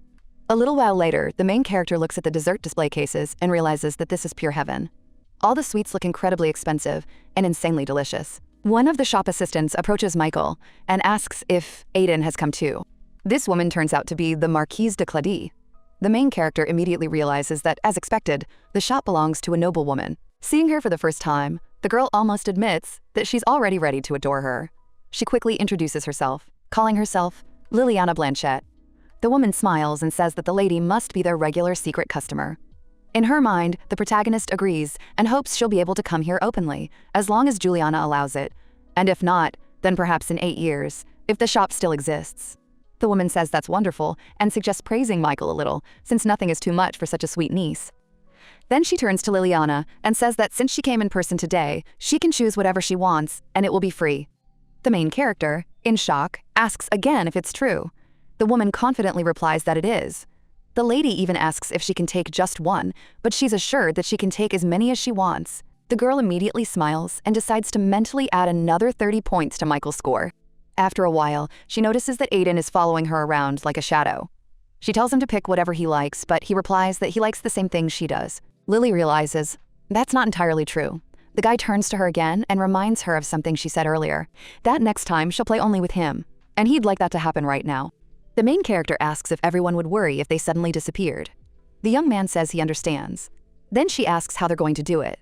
A little while later, the main character looks at the dessert display cases and realizes that this is pure heaven. All the sweets look incredibly expensive and insanely delicious. One of the shop assistants approaches Michael and asks if Aiden has come too. This woman turns out to be the Marquise de Clady. The main character immediately realizes that, as expected, the shop belongs to a noblewoman. Seeing her for the first time, the girl almost admits that she's already ready to adore her. She quickly introduces herself, calling herself Liliana Blanchette. The woman smiles and says that the lady must be their regular secret customer. In her mind, the protagonist agrees and hopes she'll be able to come here openly, as long as Juliana allows it. And if not, then perhaps in 8 years, if the shop still exists. The woman says that's wonderful and suggests praising Michael a little, since nothing is too much for such a sweet niece. Then she turns to Liliana and says that since she came in person today, she can choose whatever she wants and it will be free. The main character, in shock, asks again if it's true. The woman confidently replies that it is. The lady even asks if she can take just one, but she's assured that she can take as many as she wants. The girl immediately smiles and decides to mentally add another 30 points to Michael's score. After a while, she notices that Aiden is following her around like a shadow. She tells him to pick whatever he likes, but he replies that he likes the same thing she does. Lily realizes that's not entirely true. The guy turns to her again and reminds her of something she said earlier. That next time she'll play only with him, and he'd like that to happen right now. The main character asks if everyone would worry if they suddenly disappeared. The young man says he understands. Then she asks how they're going to do it.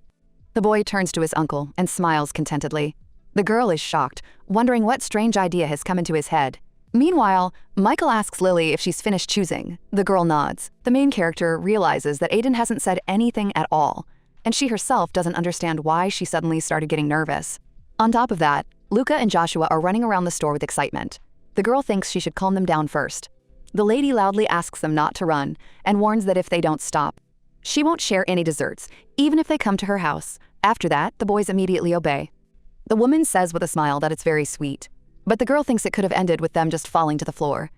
The boy turns to his uncle and smiles contentedly. The girl is shocked, wondering what strange idea has come into his head. Meanwhile, Michael asks Lily if she's finished choosing. The girl nods. The main character realizes that Aiden hasn't said anything at all, and she herself doesn't understand why she suddenly started getting nervous. On top of that, Luca and Joshua are running around the store with excitement. The girl thinks she should calm them down first. The lady loudly asks them not to run and warns that if they don't stop, she won't share any desserts, even if they come to her house. After that, the boys immediately obey. The woman says with a smile that it's very sweet, but the girl thinks it could have ended with them just falling to the floor.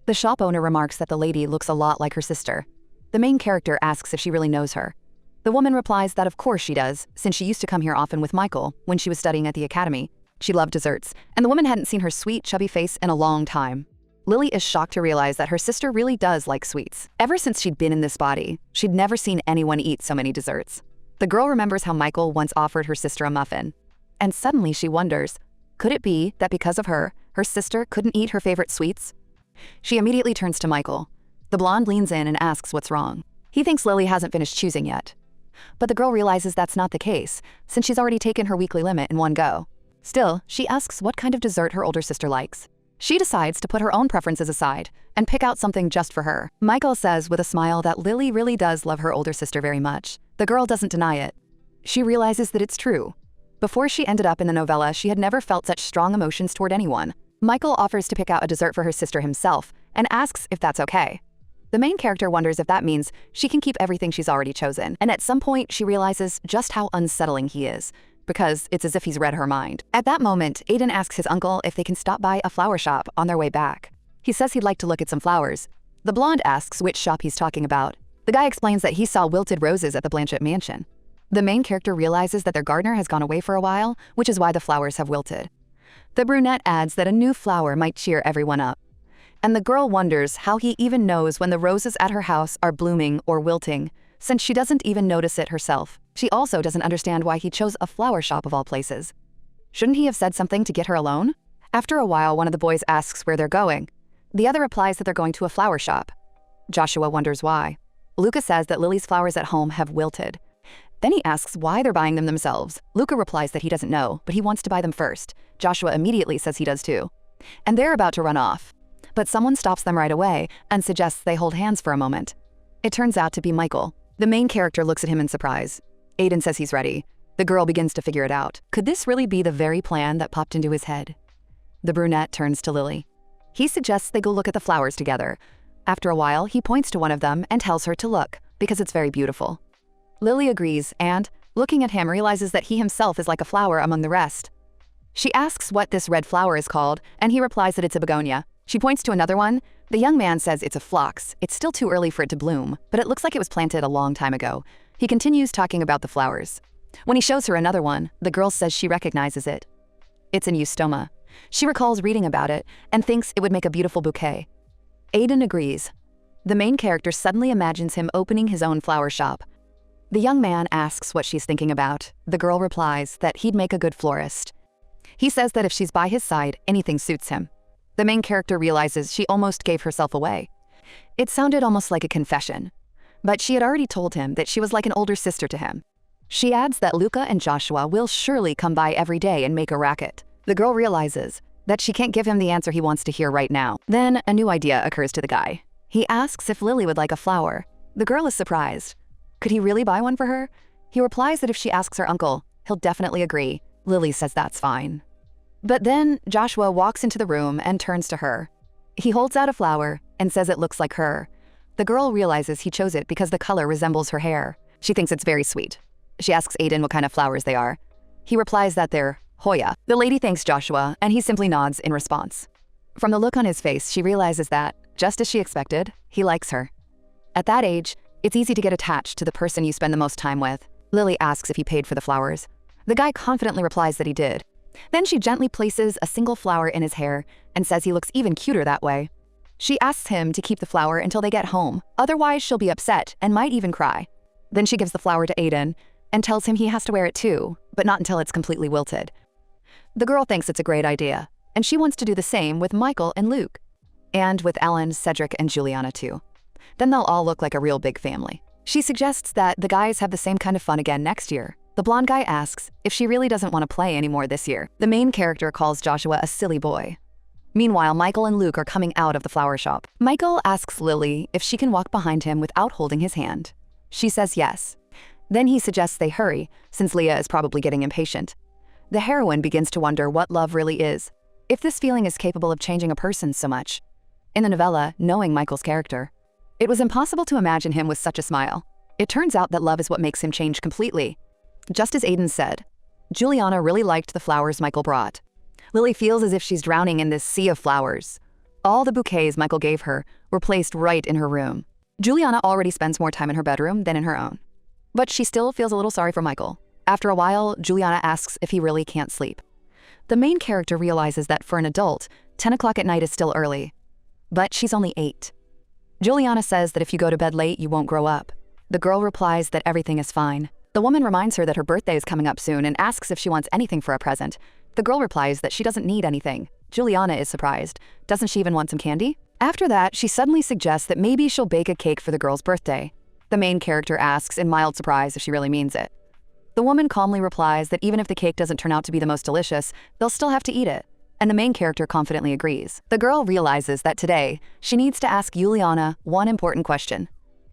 The shop owner remarks that the lady looks a lot like her sister. The main character asks if she really knows her. The woman replies that of course she does, since she used to come here often with Michael when she was studying at the academy. She loved desserts, and the woman hadn't seen her sweet, chubby face in a long time. Lily is shocked to realize that her sister really does like sweets. Ever since she'd been in this body, she'd never seen anyone eat so many desserts. The girl remembers how Michael once offered her sister a muffin. And suddenly she wonders, could it be that because of her sister couldn't eat her favorite sweets? She immediately turns to Michael. The blonde leans in and asks what's wrong. He thinks Lily hasn't finished choosing yet. But the girl realizes that's not the case, since she's already taken her weekly limit in one go. Still, she asks what kind of dessert her older sister likes. She decides to put her own preferences aside and pick out something just for her. Michael says with a smile that Lily really does love her older sister very much. The girl doesn't deny it. She realizes that it's true. Before she ended up in the novella, she had never felt such strong emotions toward anyone. Michael offers to pick out a dessert for her sister himself and asks if that's okay. The main character wonders if that means she can keep everything she's already chosen, and at some point she realizes just how unsettling he is, because it's as if he's read her mind. At that moment, Aiden asks his uncle if they can stop by a flower shop on their way back. He says he'd like to look at some flowers. The blonde asks which shop he's talking about. The guy explains that he saw wilted roses at the Blanchette mansion. The main character realizes that their gardener has gone away for a while, which is why the flowers have wilted. The brunette adds that a new flower might cheer everyone up. And the girl wonders how he even knows when the roses at her house are blooming or wilting, since she doesn't even notice it herself. She also doesn't understand why he chose a flower shop of all places. Shouldn't he have said something to get her alone? After a while, one of the boys asks where they're going. The other replies that they're going to a flower shop. Joshua wonders why. Luca says that Lily's flowers at home have wilted. Then he asks why they're buying them themselves. Luca replies that he doesn't know, but he wants to buy them first. Joshua immediately says he does too. And they're about to run off. But someone stops them right away and suggests they hold hands for a moment. It turns out to be Michael. The main character looks at him in surprise. Aiden says he's ready. The girl begins to figure it out. Could this really be the very plan that popped into his head? The brunette turns to Lily. He suggests they go look at the flowers together. After a while, he points to one of them and tells her to look, because it's very beautiful. Lily agrees and, looking at him, realizes that he himself is like a flower among the rest. She asks what this red flower is called, and he replies that it's a begonia. She points to another one. The young man says it's a phlox. It's still too early for it to bloom, but it looks like it was planted a long time ago. He continues talking about the flowers. When he shows her another one, the girl says she recognizes it. It's an eustoma. She recalls reading about it and thinks it would make a beautiful bouquet. Aiden agrees. The main character suddenly imagines him opening his own flower shop. The young man asks what she's thinking about. The girl replies that he'd make a good florist. He says that if she's by his side, anything suits him. The main character realizes she almost gave herself away. It sounded almost like a confession, but she had already told him that she was like an older sister to him. She adds that Luca and Joshua will surely come by every day and make a racket. The girl realizes that she can't give him the answer he wants to hear right now. Then a new idea occurs to the guy. He asks if Lily would like a flower. The girl is surprised. Could he really buy one for her? He replies that if she asks her uncle, he'll definitely agree. Lily says that's fine. But then Joshua walks into the room and turns to her. He holds out a flower and says it looks like her. The girl realizes he chose it because the color resembles her hair. She thinks it's very sweet. She asks Aiden what kind of flowers they are. He replies that they're Hoya. The lady thanks Joshua, and he simply nods in response. From the look on his face, she realizes that, just as she expected, he likes her. At that age, it's easy to get attached to the person you spend the most time with. Lily asks if he paid for the flowers. The guy confidently replies that he did. Then she gently places a single flower in his hair and says he looks even cuter that way. She asks him to keep the flower until they get home, otherwise she'll be upset and might even cry. Then she gives the flower to Aiden and tells him he has to wear it too, but not until it's completely wilted. The girl thinks it's a great idea, and she wants to do the same with Michael and Luke. And with Ellen, Cedric, and Juliana too. Then they'll all look like a real big family. She suggests that the guys have the same kind of fun again next year. The blonde guy asks if she really doesn't want to play anymore this year. The main character calls Joshua a silly boy. Meanwhile, Michael and Luke are coming out of the flower shop. Michael asks Lily if she can walk behind him without holding his hand. She says yes. Then he suggests they hurry, since Leah is probably getting impatient. The heroine begins to wonder what love really is, if this feeling is capable of changing a person so much. In the novella, knowing Michael's character, it was impossible to imagine him with such a smile. It turns out that love is what makes him change completely. Just as Aiden said, Juliana really liked the flowers Michael brought. Lily feels as if she's drowning in this sea of flowers. All the bouquets Michael gave her were placed right in her room. Juliana already spends more time in her bedroom than in her own. But she still feels a little sorry for Michael. After a while, Juliana asks if he really can't sleep. The main character realizes that for an adult, 10 o'clock at night is still early. But she's only 8. Juliana says that if you go to bed late, you won't grow up. The girl replies that everything is fine. The woman reminds her that her birthday is coming up soon and asks if she wants anything for a present. The girl replies that she doesn't need anything. Juliana is surprised. Doesn't she even want some candy? After that, she suddenly suggests that maybe she'll bake a cake for the girl's birthday. The main character asks in mild surprise if she really means it. The woman calmly replies that even if the cake doesn't turn out to be the most delicious, they'll still have to eat it. And the main character confidently agrees. The girl realizes that today, she needs to ask Juliana one important question.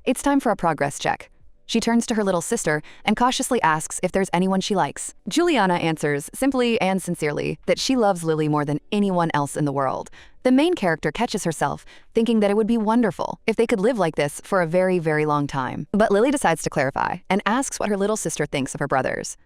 It's time for a progress check. She turns to her little sister and cautiously asks if there's anyone she likes. Juliana answers, simply and sincerely, that she loves Lily more than anyone else in the world. The main character catches herself, thinking that it would be wonderful if they could live like this for a very, very long time. But Lily decides to clarify and asks what her little sister thinks of her brothers.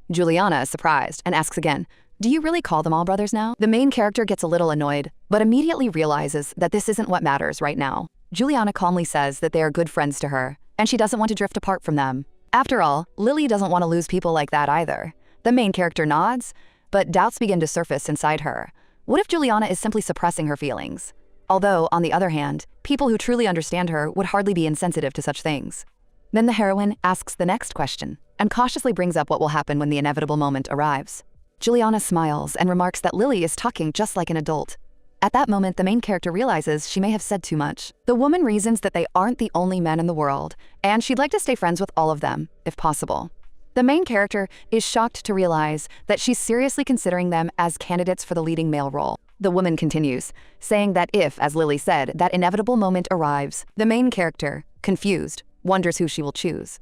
Juliana is surprised and asks again, "Do you really call them all brothers now?" The main character gets a little annoyed, but immediately realizes that this isn't what matters right now. Juliana calmly says that they are good friends to her, and she doesn't want to drift apart from them. After all, Lily doesn't want to lose people like that either. The main character nods, but doubts begin to surface inside her. What if Juliana is simply suppressing her feelings? Although, on the other hand, people who truly understand her would hardly be insensitive to such things. Then the heroine asks the next question, and cautiously brings up what will happen when the inevitable moment arrives. Juliana smiles and remarks that Lily is talking just like an adult. At that moment, the main character realizes she may have said too much. The woman reasons that they aren't the only men in the world, and she'd like to stay friends with all of them, if possible. The main character is shocked to realize that she's seriously considering them as candidates for the leading male role. The woman continues, saying that if, as Lily said, that inevitable moment arrives, the main character, confused, wonders who she will choose.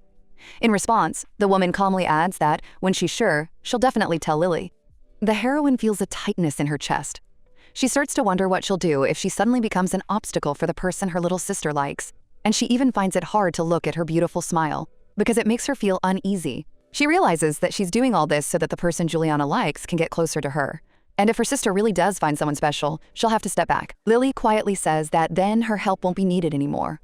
In response, the woman calmly adds that, when she's sure, she'll definitely tell Lily. The heroine feels a tightness in her chest. She starts to wonder what she'll do if she suddenly becomes an obstacle for the person her little sister likes, and she even finds it hard to look at her beautiful smile, because it makes her feel uneasy. She realizes that she's doing all this so that the person Juliana likes can get closer to her. And if her sister really does find someone special, she'll have to step back. Lily quietly says that then her help won't be needed anymore.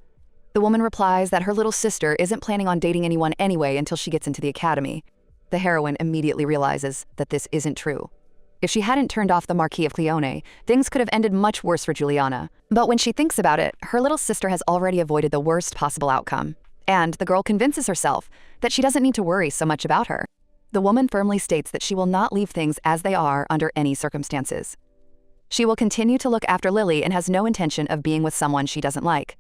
The woman replies that her little sister isn't planning on dating anyone anyway until she gets into the academy. The heroine immediately realizes that this isn't true. If she hadn't turned off the Marquis of Cleone, things could have ended much worse for Juliana. But when she thinks about it, her little sister has already avoided the worst possible outcome. And the girl convinces herself that she doesn't need to worry so much about her. The woman firmly states that she will not leave things as they are under any circumstances. She will continue to look after Lily and has no intention of being with someone she doesn't like.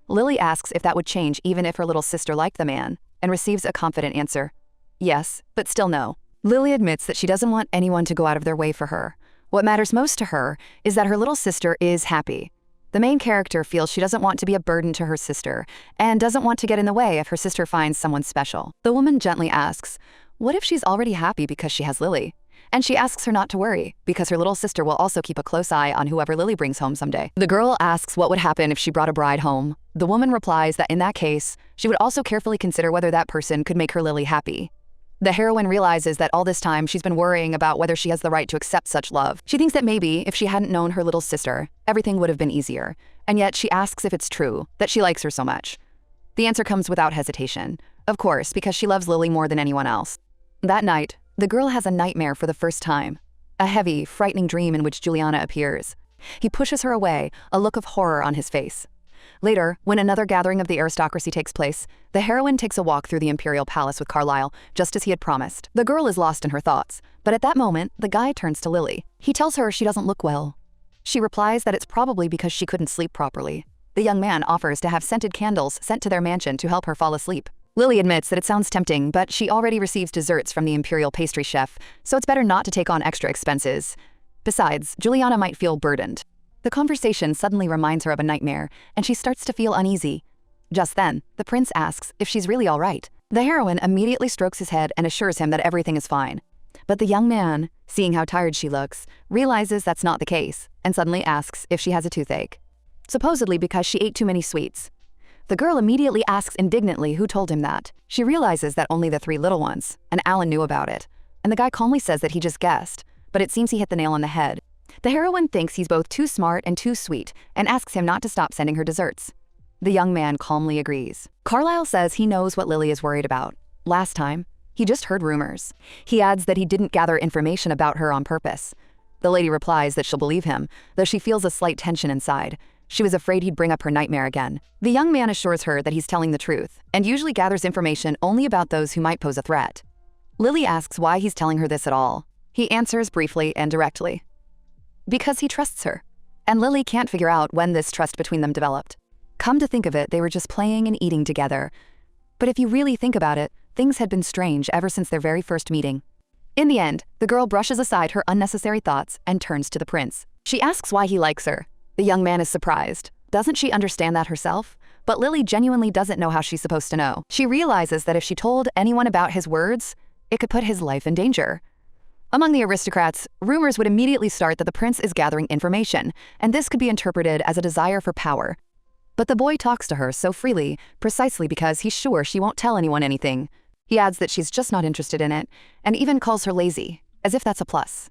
Lily asks if that would change even if her little sister liked the man, and receives a confident answer. Yes, but still no. Lily admits that she doesn't want anyone to go out of their way for her. What matters most to her is that her little sister is happy. The main character feels she doesn't want to be a burden to her sister, and doesn't want to get in the way if her sister finds someone special. The woman gently asks, what if she's already happy because she has Lily? And she asks her not to worry, because her little sister will also keep a close eye on whoever Lily brings home someday. The girl asks what would happen if she brought a bride home. The woman replies that in that case, she would also carefully consider whether that person could make her Lily happy. The heroine realizes that all this time she's been worrying about whether she has the right to accept such love. She thinks that maybe, if she hadn't known her little sister, everything would have been easier. And yet she asks if it's true, that she likes her so much. The answer comes without hesitation. Of course, because she loves Lily more than anyone else. That night, the girl has a nightmare for the first time. A heavy, frightening dream in which Juliana appears. He pushes her away, a look of horror on his face. Later, when another gathering of the aristocracy takes place, the heroine takes a walk through the imperial palace with Carlisle, just as he had promised. The girl is lost in her thoughts, but at that moment, the guy turns to Lily. He tells her she doesn't look well. She replies that it's probably because she couldn't sleep properly. The young man offers to have scented candles sent to their mansion to help her fall asleep. Lily admits that it sounds tempting, but she already receives desserts from the imperial pastry chef, so it's better not to take on extra expenses. Besides, Juliana might feel burdened. The conversation suddenly reminds her of a nightmare, and she starts to feel uneasy. Just then, the prince asks if she's really all right. The heroine immediately strokes his head and assures him that everything is fine. But the young man, seeing how tired she looks, realizes that's not the case, and suddenly asks if she has a toothache. Supposedly because she ate too many sweets. The girl immediately asks indignantly who told him that. She realizes that only the 3 little ones, and Alan knew about it. And the guy calmly says that he just guessed, but it seems he hit the nail on the head. The heroine thinks he's both too smart and too sweet, and asks him not to stop sending her desserts. The young man calmly agrees. Carlisle says he knows what Lily is worried about. Last time, he just heard rumors. He adds that he didn't gather information about her on purpose. The lady replies that she'll believe him, though she feels a slight tension inside. She was afraid he'd bring up her nightmare again. The young man assures her that he's telling the truth, and usually gathers information only about those who might pose a threat. Lily asks why he's telling her this at all. He answers briefly and directly. Because he trusts her. And Lily can't figure out when this trust between them developed. Come to think of it, they were just playing and eating together. But if you really think about it, things had been strange ever since their very first meeting. In the end, the girl brushes aside her unnecessary thoughts and turns to the prince. She asks why he likes her. The young man is surprised. Doesn't she understand that herself? But Lily genuinely doesn't know how she's supposed to know. She realizes that if she told anyone about his words, it could put his life in danger. Among the aristocrats, rumors would immediately start that the prince is gathering information, and this could be interpreted as a desire for power. But the boy talks to her so freely, precisely because he's sure she won't tell anyone anything. He adds that she's just not interested in it, and even calls her lazy, as if that's a plus.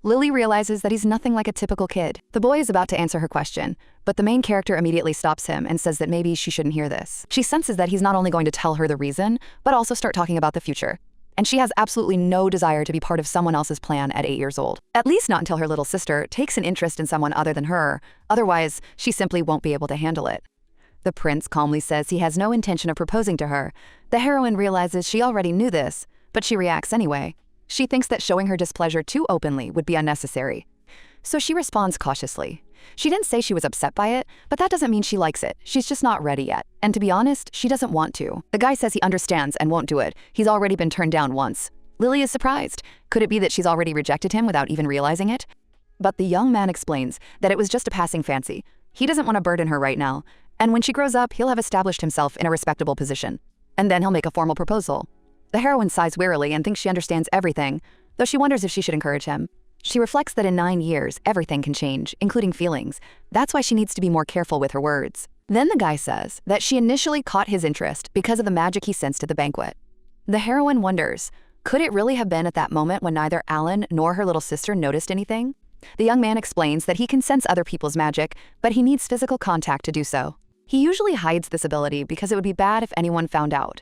Lily realizes that he's nothing like a typical kid. The boy is about to answer her question, but the main character immediately stops him and says that maybe she shouldn't hear this. She senses that he's not only going to tell her the reason, but also start talking about the future. And she has absolutely no desire to be part of someone else's plan at 8 years old. At least not until her little sister takes an interest in someone other than her. Otherwise, she simply won't be able to handle it. The prince calmly says he has no intention of proposing to her. The heroine realizes she already knew this, but she reacts anyway. She thinks that showing her displeasure too openly would be unnecessary. So she responds cautiously. She didn't say she was upset by it, but that doesn't mean she likes it. She's just not ready yet. And to be honest, she doesn't want to. The guy says he understands and won't do it. He's already been turned down once. Lily is surprised. Could it be that she's already rejected him without even realizing it? But the young man explains that it was just a passing fancy. He doesn't want to burden her right now. And when she grows up, he'll have established himself in a respectable position. And then he'll make a formal proposal. The heroine sighs wearily and thinks she understands everything, though she wonders if she should encourage him. She reflects that in 9 years, everything can change, including feelings. That's why she needs to be more careful with her words. Then the guy says that she initially caught his interest because of the magic he sensed at the banquet. The heroine wonders, could it really have been at that moment when neither Alan nor her little sister noticed anything? The young man explains that he can sense other people's magic, but he needs physical contact to do so. He usually hides this ability because it would be bad if anyone found out.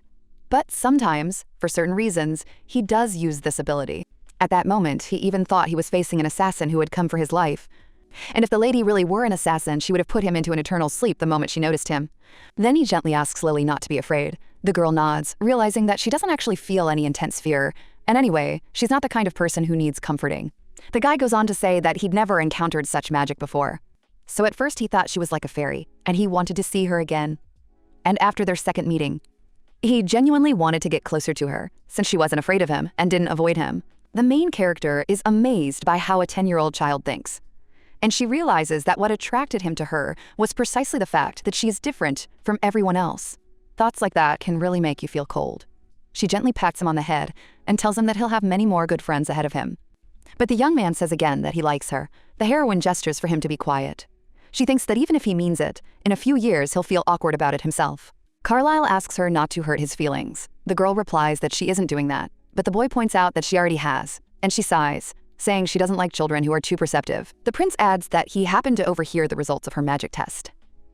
But sometimes, for certain reasons, he does use this ability. At that moment, he even thought he was facing an assassin who had come for his life. And if the lady really were an assassin, she would have put him into an eternal sleep the moment she noticed him. Then he gently asks Lily not to be afraid. The girl nods, realizing that she doesn't actually feel any intense fear. And anyway, she's not the kind of person who needs comforting. The guy goes on to say that he'd never encountered such magic before. So at first he thought she was like a fairy, and he wanted to see her again. And after their second meeting, he genuinely wanted to get closer to her, since she wasn't afraid of him and didn't avoid him. The main character is amazed by how a 10-year-old child thinks. And she realizes that what attracted him to her was precisely the fact that she is different from everyone else. Thoughts like that can really make you feel cold. She gently pats him on the head and tells him that he'll have many more good friends ahead of him. But the young man says again that he likes her. The heroine gestures for him to be quiet. She thinks that even if he means it, in a few years he'll feel awkward about it himself. Carlisle asks her not to hurt his feelings. The girl replies that she isn't doing that, but the boy points out that she already has, and she sighs, saying she doesn't like children who are too perceptive. The prince adds that he happened to overhear the results of her magic test.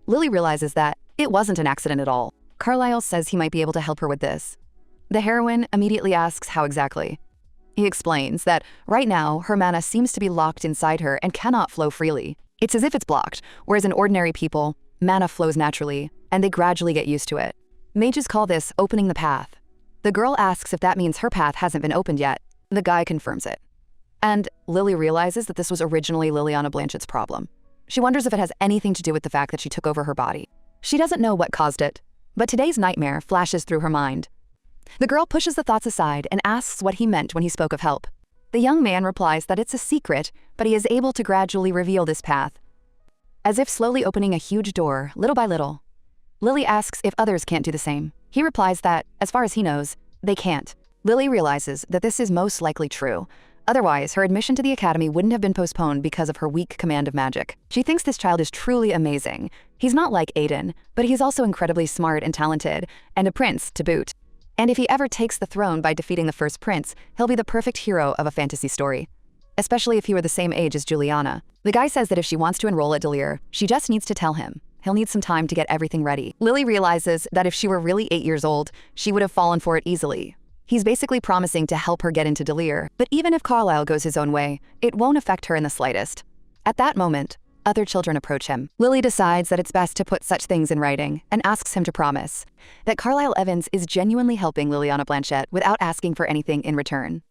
Lily realizes that it wasn't an accident at all. Carlisle says he might be able to help her with this. The heroine immediately asks how exactly. He explains that right now her mana seems to be locked inside her and cannot flow freely. It's as if it's blocked, whereas in ordinary people, mana flows naturally, and they gradually get used to it. Mages call this opening the path. The girl asks if that means her path hasn't been opened yet. The guy confirms it. And Lily realizes that this was originally Liliana Blanchett's problem. She wonders if it has anything to do with the fact that she took over her body. She doesn't know what caused it, but today's nightmare flashes through her mind. The girl pushes the thoughts aside and asks what he meant when he spoke of help. The young man replies that it's a secret, but he is able to gradually reveal this path, as if slowly opening a huge door, little by little. Lily asks if others can't do the same. He replies that, as far as he knows, they can't. Lily realizes that this is most likely true. Otherwise, her admission to the academy wouldn't have been postponed because of her weak command of magic. She thinks this child is truly amazing. He's not like Aiden, but he's also incredibly smart and talented, and a prince to boot. And if he ever takes the throne by defeating the first prince, he'll be the perfect hero of a fantasy story. Especially if he were the same age as Juliana. The guy says that if she wants to enroll at Delir, she just needs to tell him. He'll need some time to get everything ready. Lily realizes that if she were really 8 years old, she would have fallen for it easily. He's basically promising to help her get into Delir, but even if Carlisle goes his own way, it won't affect her in the slightest. At that moment, other children approach him. Lily decides that it's best to put such things in writing and asks him to promise that Carlisle Evans is genuinely helping Liliana Blanchett without asking for anything in return.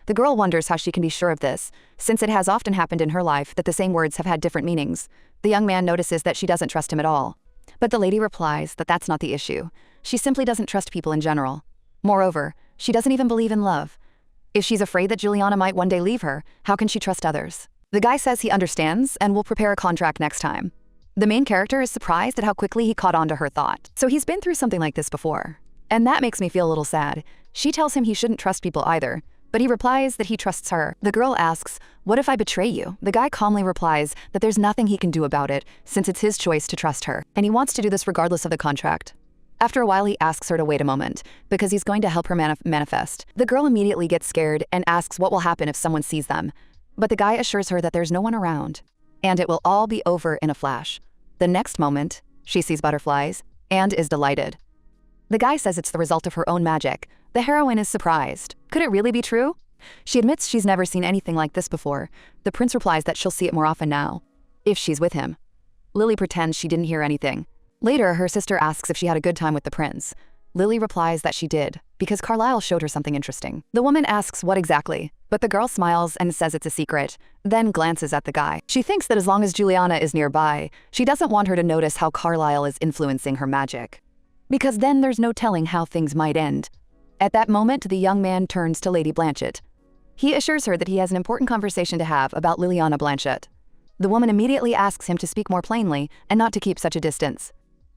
The girl wonders how she can be sure of this, since it has often happened in her life that the same words have had different meanings. The young man notices that she doesn't trust him at all. But the lady replies that that's not the issue. She simply doesn't trust people in general. Moreover, she doesn't even believe in love. If she's afraid that Juliana might one day leave her, how can she trust others? The guy says he understands and will prepare a contract next time. The main character is surprised at how quickly he caught on to her thought. So he's been through something like this before. And that makes me feel a little sad. She tells him he shouldn't trust people either, but he replies that he trusts her. The girl asks, "What if I betray you?" The guy calmly replies that there's nothing he can do about it, since it's his choice to trust her, and he wants to do this regardless of the contract. After a while, he asks her to wait a moment, because he's going to help her manifest. The girl immediately gets scared and asks what will happen if someone sees them. But the guy assures her that there's no one around, and it will all be over in a flash. The next moment, she sees butterflies and is delighted. The guy says it's the result of her own magic. The heroine is surprised. Could it really be true? She admits she's never seen anything like this before. The prince replies that she'll see it more often now, if she's with him. Lily pretends she didn't hear anything. Later, her sister asks if she had a good time with the prince. Lily replies that she did, because Carlisle showed her something interesting. The woman asks what exactly, but the girl smiles and says it's a secret, then glances at the guy. She thinks that as long as Juliana is nearby, she doesn't want her to notice how Carlisle is influencing her magic, because then there's no telling how things might end. At that moment, the young man turns to Lady Blanchett. He assures her that he has an important conversation to have about Liliana Blanchett. The woman immediately asks him to speak more plainly and not to keep such a distance.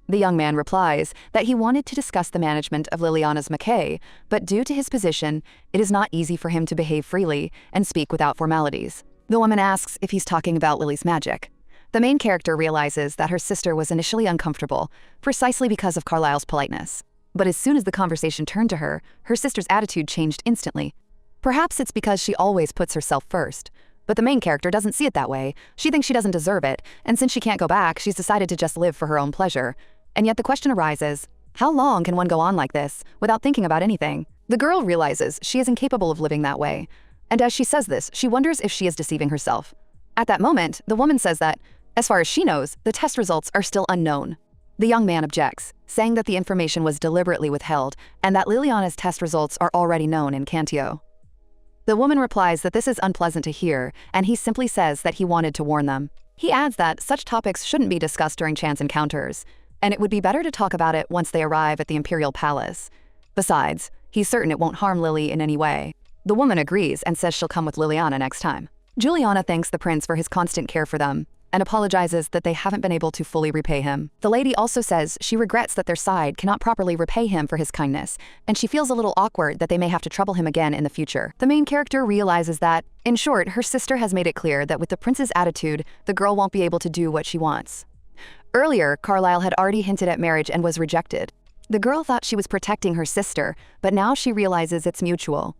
The young man replies that he wanted to discuss the management of Liliana's maquet, but due to his position, it is not easy for him to behave freely and speak without formalities. The woman asks if he's talking about Lily's magic. The main character realizes that her sister was initially uncomfortable, precisely because of Carlisle's politeness. But as soon as the conversation turned to her, her sister's attitude changed instantly. Perhaps it's because she always puts herself first. But the main character doesn't see it that way. She thinks she doesn't deserve it, and since she can't go back, she's decided to just live for her own pleasure. And yet the question arises, how long can one go on like this, without thinking about anything? The girl realizes she is incapable of living that way. And as she says this, she wonders if she is deceiving herself. At that moment, the woman says that, as far as she knows, the test results are still unknown. The young man objects, saying that the information was deliberately withheld, and that Liliana's test results are already known in Cantio. The woman replies that this is unpleasant to hear, and he simply says that he wanted to warn them. He adds that such topics shouldn't be discussed during chance encounters, and it would be better to talk about it once they arrive at the Imperial Palace. Besides, he's certain it won't harm Lily in any way. The woman agrees and says she'll come with Liliana next time. Juliana thanks the prince for his constant care for them, and apologizes that they haven't been able to fully repay him. The lady also says she regrets that their side cannot properly repay him for his kindness, and she feels a little awkward that they may have to trouble him again in the future. The main character realizes that, in short, her sister has made it clear that with the prince's attitude, the girl won't be able to do what she wants. Earlier, Carlisle had already hinted at marriage and was rejected. The girl thought she was protecting her sister, but now she realizes it's mutual.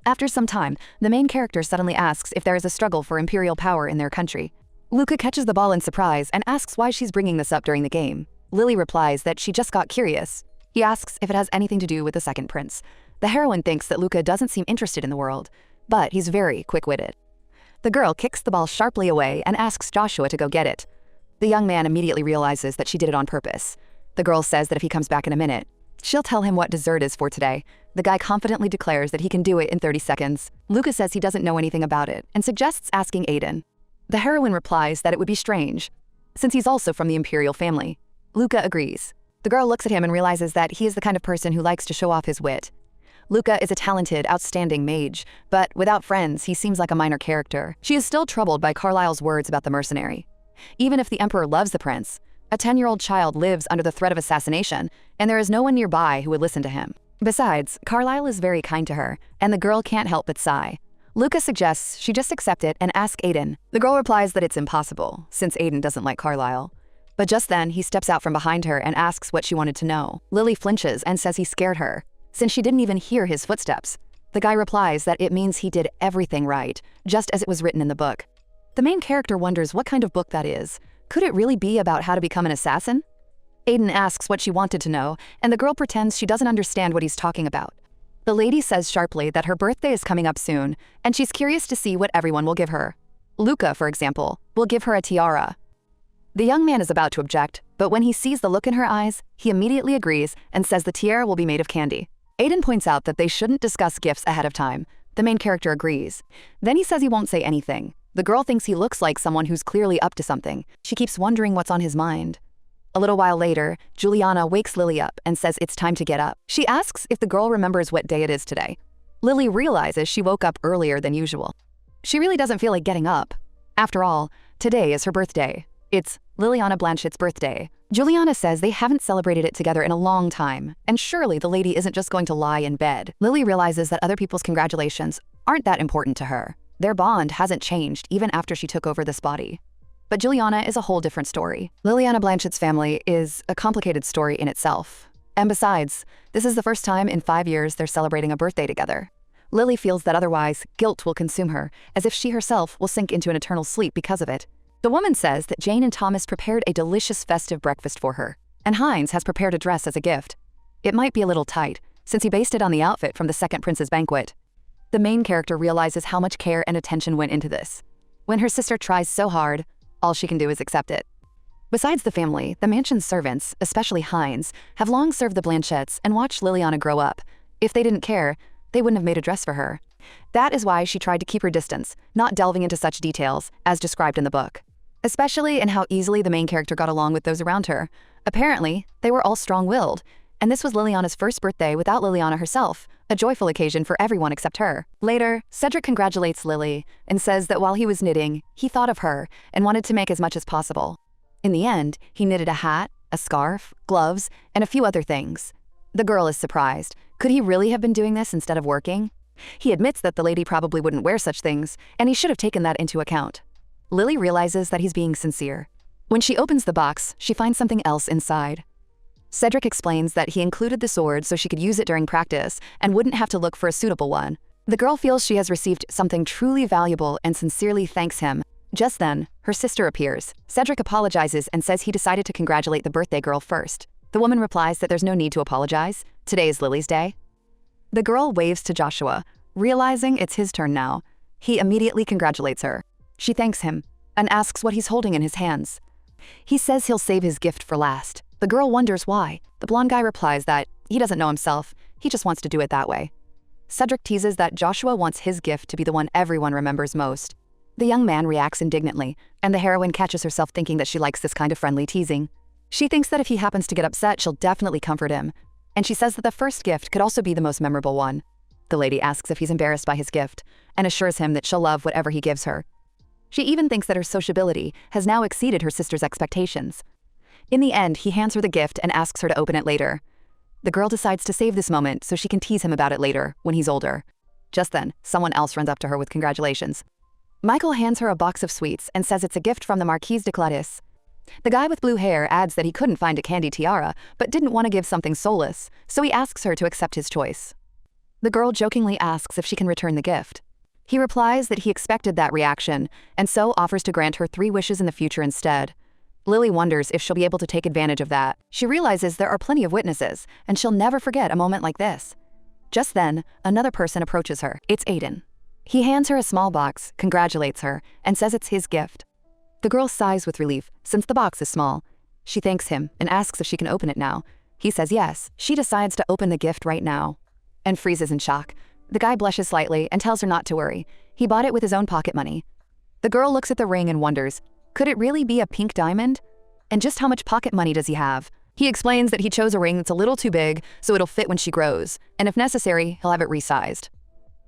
After some time, the main character suddenly asks if there is a struggle for imperial power in their country. Luca catches the ball in surprise and asks why she's bringing this up during the game. Lily replies that she just got curious. He asks if it has anything to do with the second prince. The heroine thinks that Luca doesn't seem interested in the world, but he's very quick-witted. The girl kicks the ball sharply away and asks Joshua to go get it. The young man immediately realizes that she did it on purpose. The girl says that if he comes back in a minute, she'll tell him what dessert is for today. The guy confidently declares that he can do it in 30 seconds. Luca says he doesn't know anything about it and suggests asking Aiden. The heroine replies that it would be strange, since he's also from the imperial family. Luca agrees. The girl looks at him and realizes that he is the kind of person who likes to show off his wit. Luca is a talented, outstanding mage, but without friends, he seems like a minor character. She is still troubled by Carlisle's words about the mercenary. Even if the emperor loves the prince, a 10-year-old child lives under the threat of assassination, and there is no one nearby who would listen to him. Besides, Carlisle is very kind to her, and the girl can't help but sigh. Luca suggests she just accept it and ask Aiden. The girl replies that it's impossible, since Aiden doesn't like Carlisle. But just then, he steps out from behind her and asks what she wanted to know. Lily flinches and says he scared her, since she didn't even hear his footsteps. The guy replies that it means he did everything right, just as it was written in the book. The main character wonders what kind of book that is. Could it really be about how to become an assassin? Aiden asks what she wanted to know, and the girl pretends she doesn't understand what he's talking about. The lady says sharply that her birthday is coming up soon, and she's curious to see what everyone will give her. Luca, for example, will give her a tiara. The young man is about to object, but when he sees the look in her eyes, he immediately agrees and says the tiara will be made of candy. Aiden points out that they shouldn't discuss gifts ahead of time. The main character agrees. Then he says he won't say anything. The girl thinks he looks like someone who's clearly up to something. She keeps wondering what's on his mind. A little while later, Juliana wakes Lily up and says it's time to get up. She asks if the girl remembers what day it is today. Lily realizes she woke up earlier than usual. She really doesn't feel like getting up. After all, today is her birthday. It's Liliana Blanchett's birthday. Juliana says they haven't celebrated it together in a long time, and surely the lady isn't just going to lie in bed. Lily realizes that other people's congratulations aren't that important to her. Their bond hasn't changed even after she took over this body. But Juliana is a whole different story. Liliana Blanchett's family is a complicated story in itself. And besides, this is the first time in 5 years they're celebrating a birthday together. Lily feels that otherwise, guilt will consume her, as if she herself will sink into an eternal sleep because of it. The woman says that Jane and Thomas prepared a delicious festive breakfast for her, and Hines has prepared a dress as a gift. It might be a little tight, since he based it on the outfit from the second prince's banquet. The main character realizes how much care and attention went into this. When her sister tries so hard, all she can do is accept it. Besides the family, the mansion's servants, especially Hines, have long served the Blanchetts and watched Liliana grow up. If they didn't care, they wouldn't have made a dress for her. That is why she tried to keep her distance, not delving into such details, as described in the book. Especially in how easily the main character got along with those around her. Apparently, they were all strong-willed, and this was Liliana's first birthday without Liliana herself, a joyful occasion for everyone except her. Later, Cedric congratulates Lily and says that while he was knitting, he thought of her and wanted to make as much as possible. In the end, he knitted a hat, a scarf, gloves, and a few other things. The girl is surprised. Could he really have been doing this instead of working? He admits that the lady probably wouldn't wear such things, and he should have taken that into account. Lily realizes that he's being sincere. When she opens the box, she finds something else inside. Cedric explains that he included the sword so she could use it during practice and wouldn't have to look for a suitable one. The girl feels she has received something truly valuable and sincerely thanks him. Just then, her sister appears. Cedric apologizes and says he decided to congratulate the birthday girl first. The woman replies that there's no need to apologize. Today is Lily's day. The girl waves to Joshua, realizing it's his turn now. He immediately congratulates her. She thanks him and asks what he's holding in his hands. He says he'll save his gift for last. The girl wonders why. The blonde guy replies that he doesn't know himself, he just wants to do it that way. Cedric teases that Joshua wants his gift to be the one everyone remembers most. The young man reacts indignantly, and the heroine catches herself thinking that she likes this kind of friendly teasing. She thinks that if he happens to get upset, she'll definitely comfort him, and she says that the first gift could also be the most memorable one. The lady asks if he's embarrassed by his gift, and assures him that she'll love whatever he gives her. She even thinks that her sociability has now exceeded her sister's expectations. In the end, he hands her the gift and asks her to open it later. The girl decides to save this moment so she can tease him about it later, when he's older. Just then, someone else runs up to her with congratulations. Michael hands her a box of sweets and says it's a gift from the Marquise de Claris. The guy with blue hair adds that he couldn't find a candy tiara, but didn't want to give something soulless, so he asks her to accept his choice. The girl jokingly asks if she can return the gift. He replies that he expected that reaction, and so offers to grant her 3 wishes in the future instead. Lily wonders if she'll be able to take advantage of that. She realizes there are plenty of witnesses, and she'll never forget a moment like this. Just then, another person approaches her. It's Aiden. He hands her a small box, congratulates her, and says it's his gift. The girl sighs with relief, since the box is small. She thanks him and asks if she can open it now. He says yes. She decides to open the gift right now, and freezes in shock. The guy blushes slightly and tells her not to worry. He bought it with his own pocket money. The girl looks at the ring and wonders, could it really be a pink diamond? And just how much pocket money does he have? He explains that he chose a ring that's a little too big, so it'll fit when she grows, and if necessary, he'll have it resized.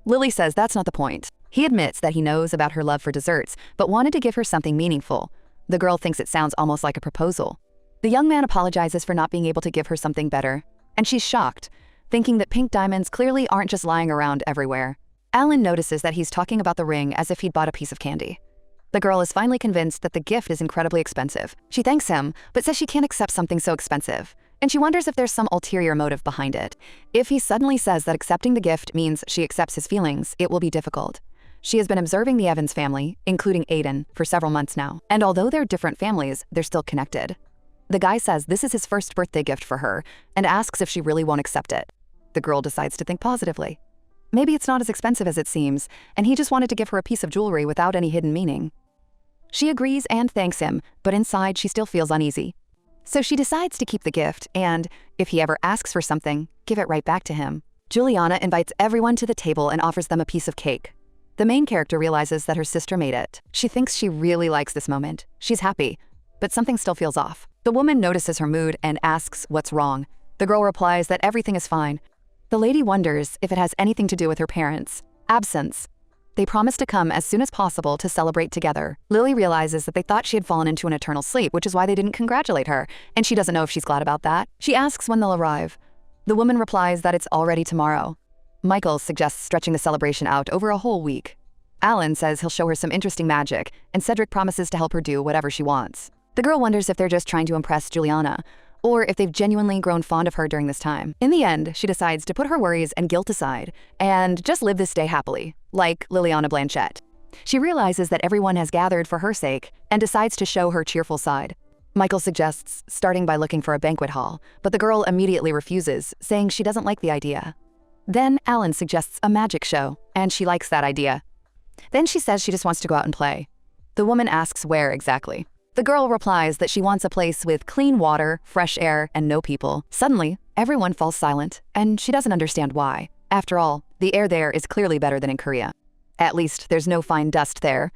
Lily says that's not the point. He admits that he knows about her love for desserts, but wanted to give her something meaningful. The girl thinks it sounds almost like a proposal. The young man apologizes for not being able to give her something better, and she's shocked, thinking that pink diamonds clearly aren't just lying around everywhere. Alan notices that he's talking about the ring as if he'd bought a piece of candy. The girl is finally convinced that the gift is incredibly expensive. She thanks him, but says she can't accept something so expensive, and she wonders if there's some ulterior motive behind it. If he suddenly says that accepting the gift means she accepts his feelings, it will be difficult. She has been observing the Evans family, including Aiden, for several months now, and although they're different families, they're still connected. The guy says this is his first birthday gift for her, and asks if she really won't accept it. The girl decides to think positively. Maybe it's not as expensive as it seems, and he just wanted to give her a piece of jewelry without any hidden meaning. She agrees and thanks him, but inside she still feels uneasy. So she decides to keep the gift and, if he ever asks for something, give it right back to him. Juliana invites everyone to the table and offers them a piece of cake. The main character realizes that her sister made it. She thinks she really likes this moment. She's happy, but something still feels off. The woman notices her mood and asks what's wrong. The girl replies that everything is fine. The lady wonders if it has anything to do with her parents' absence. They promise to come as soon as possible to celebrate together. Lily realizes that they thought she had fallen into an eternal sleep, which is why they didn't congratulate her, and she doesn't know if she's glad about that. She asks when they'll arrive. The woman replies that it's already tomorrow. Michael suggests stretching the celebration out over a whole week. Alan says he'll show her some interesting magic, and Cedric promises to help her do whatever she wants. The girl wonders if they're just trying to impress Juliana, or if they've genuinely grown fond of her during this time. In the end, she decides to put her worries and guilt aside and just live this day happily, like Liliana Blanchette. She realizes that everyone has gathered for her sake and decides to show her cheerful side. Michael suggests starting by looking for a banquet hall, but the girl immediately refuses, saying she doesn't like the idea. Then Alan suggests a magic show, and she likes that idea. Then she says she just wants to go out and play. The woman asks where exactly. The girl replies that she wants a place with clean water, fresh air, and no people. Suddenly, everyone falls silent, and she doesn't understand why. After all, the air there is clearly better than in Korea. At least, there's no fine dust there.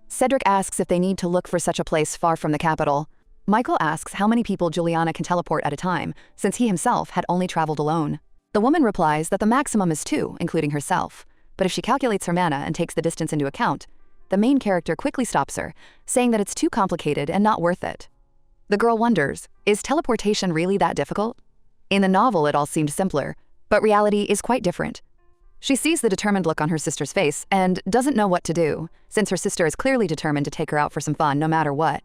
Cedric asks if they need to look for such a place far from the capital. Michael asks how many people Juliana can teleport at a time, since he himself had only traveled alone. The woman replies that the maximum is 2, including herself. But if she calculates her mana and takes the distance into account, the main character quickly stops her, saying that it's too complicated and not worth it. The girl wonders, is teleportation really that difficult? In the novel, it all seemed simpler, but reality is quite different. She sees the determined look on her sister's face and doesn't know what to do, since her sister is clearly determined to take her out for some fun no matter what.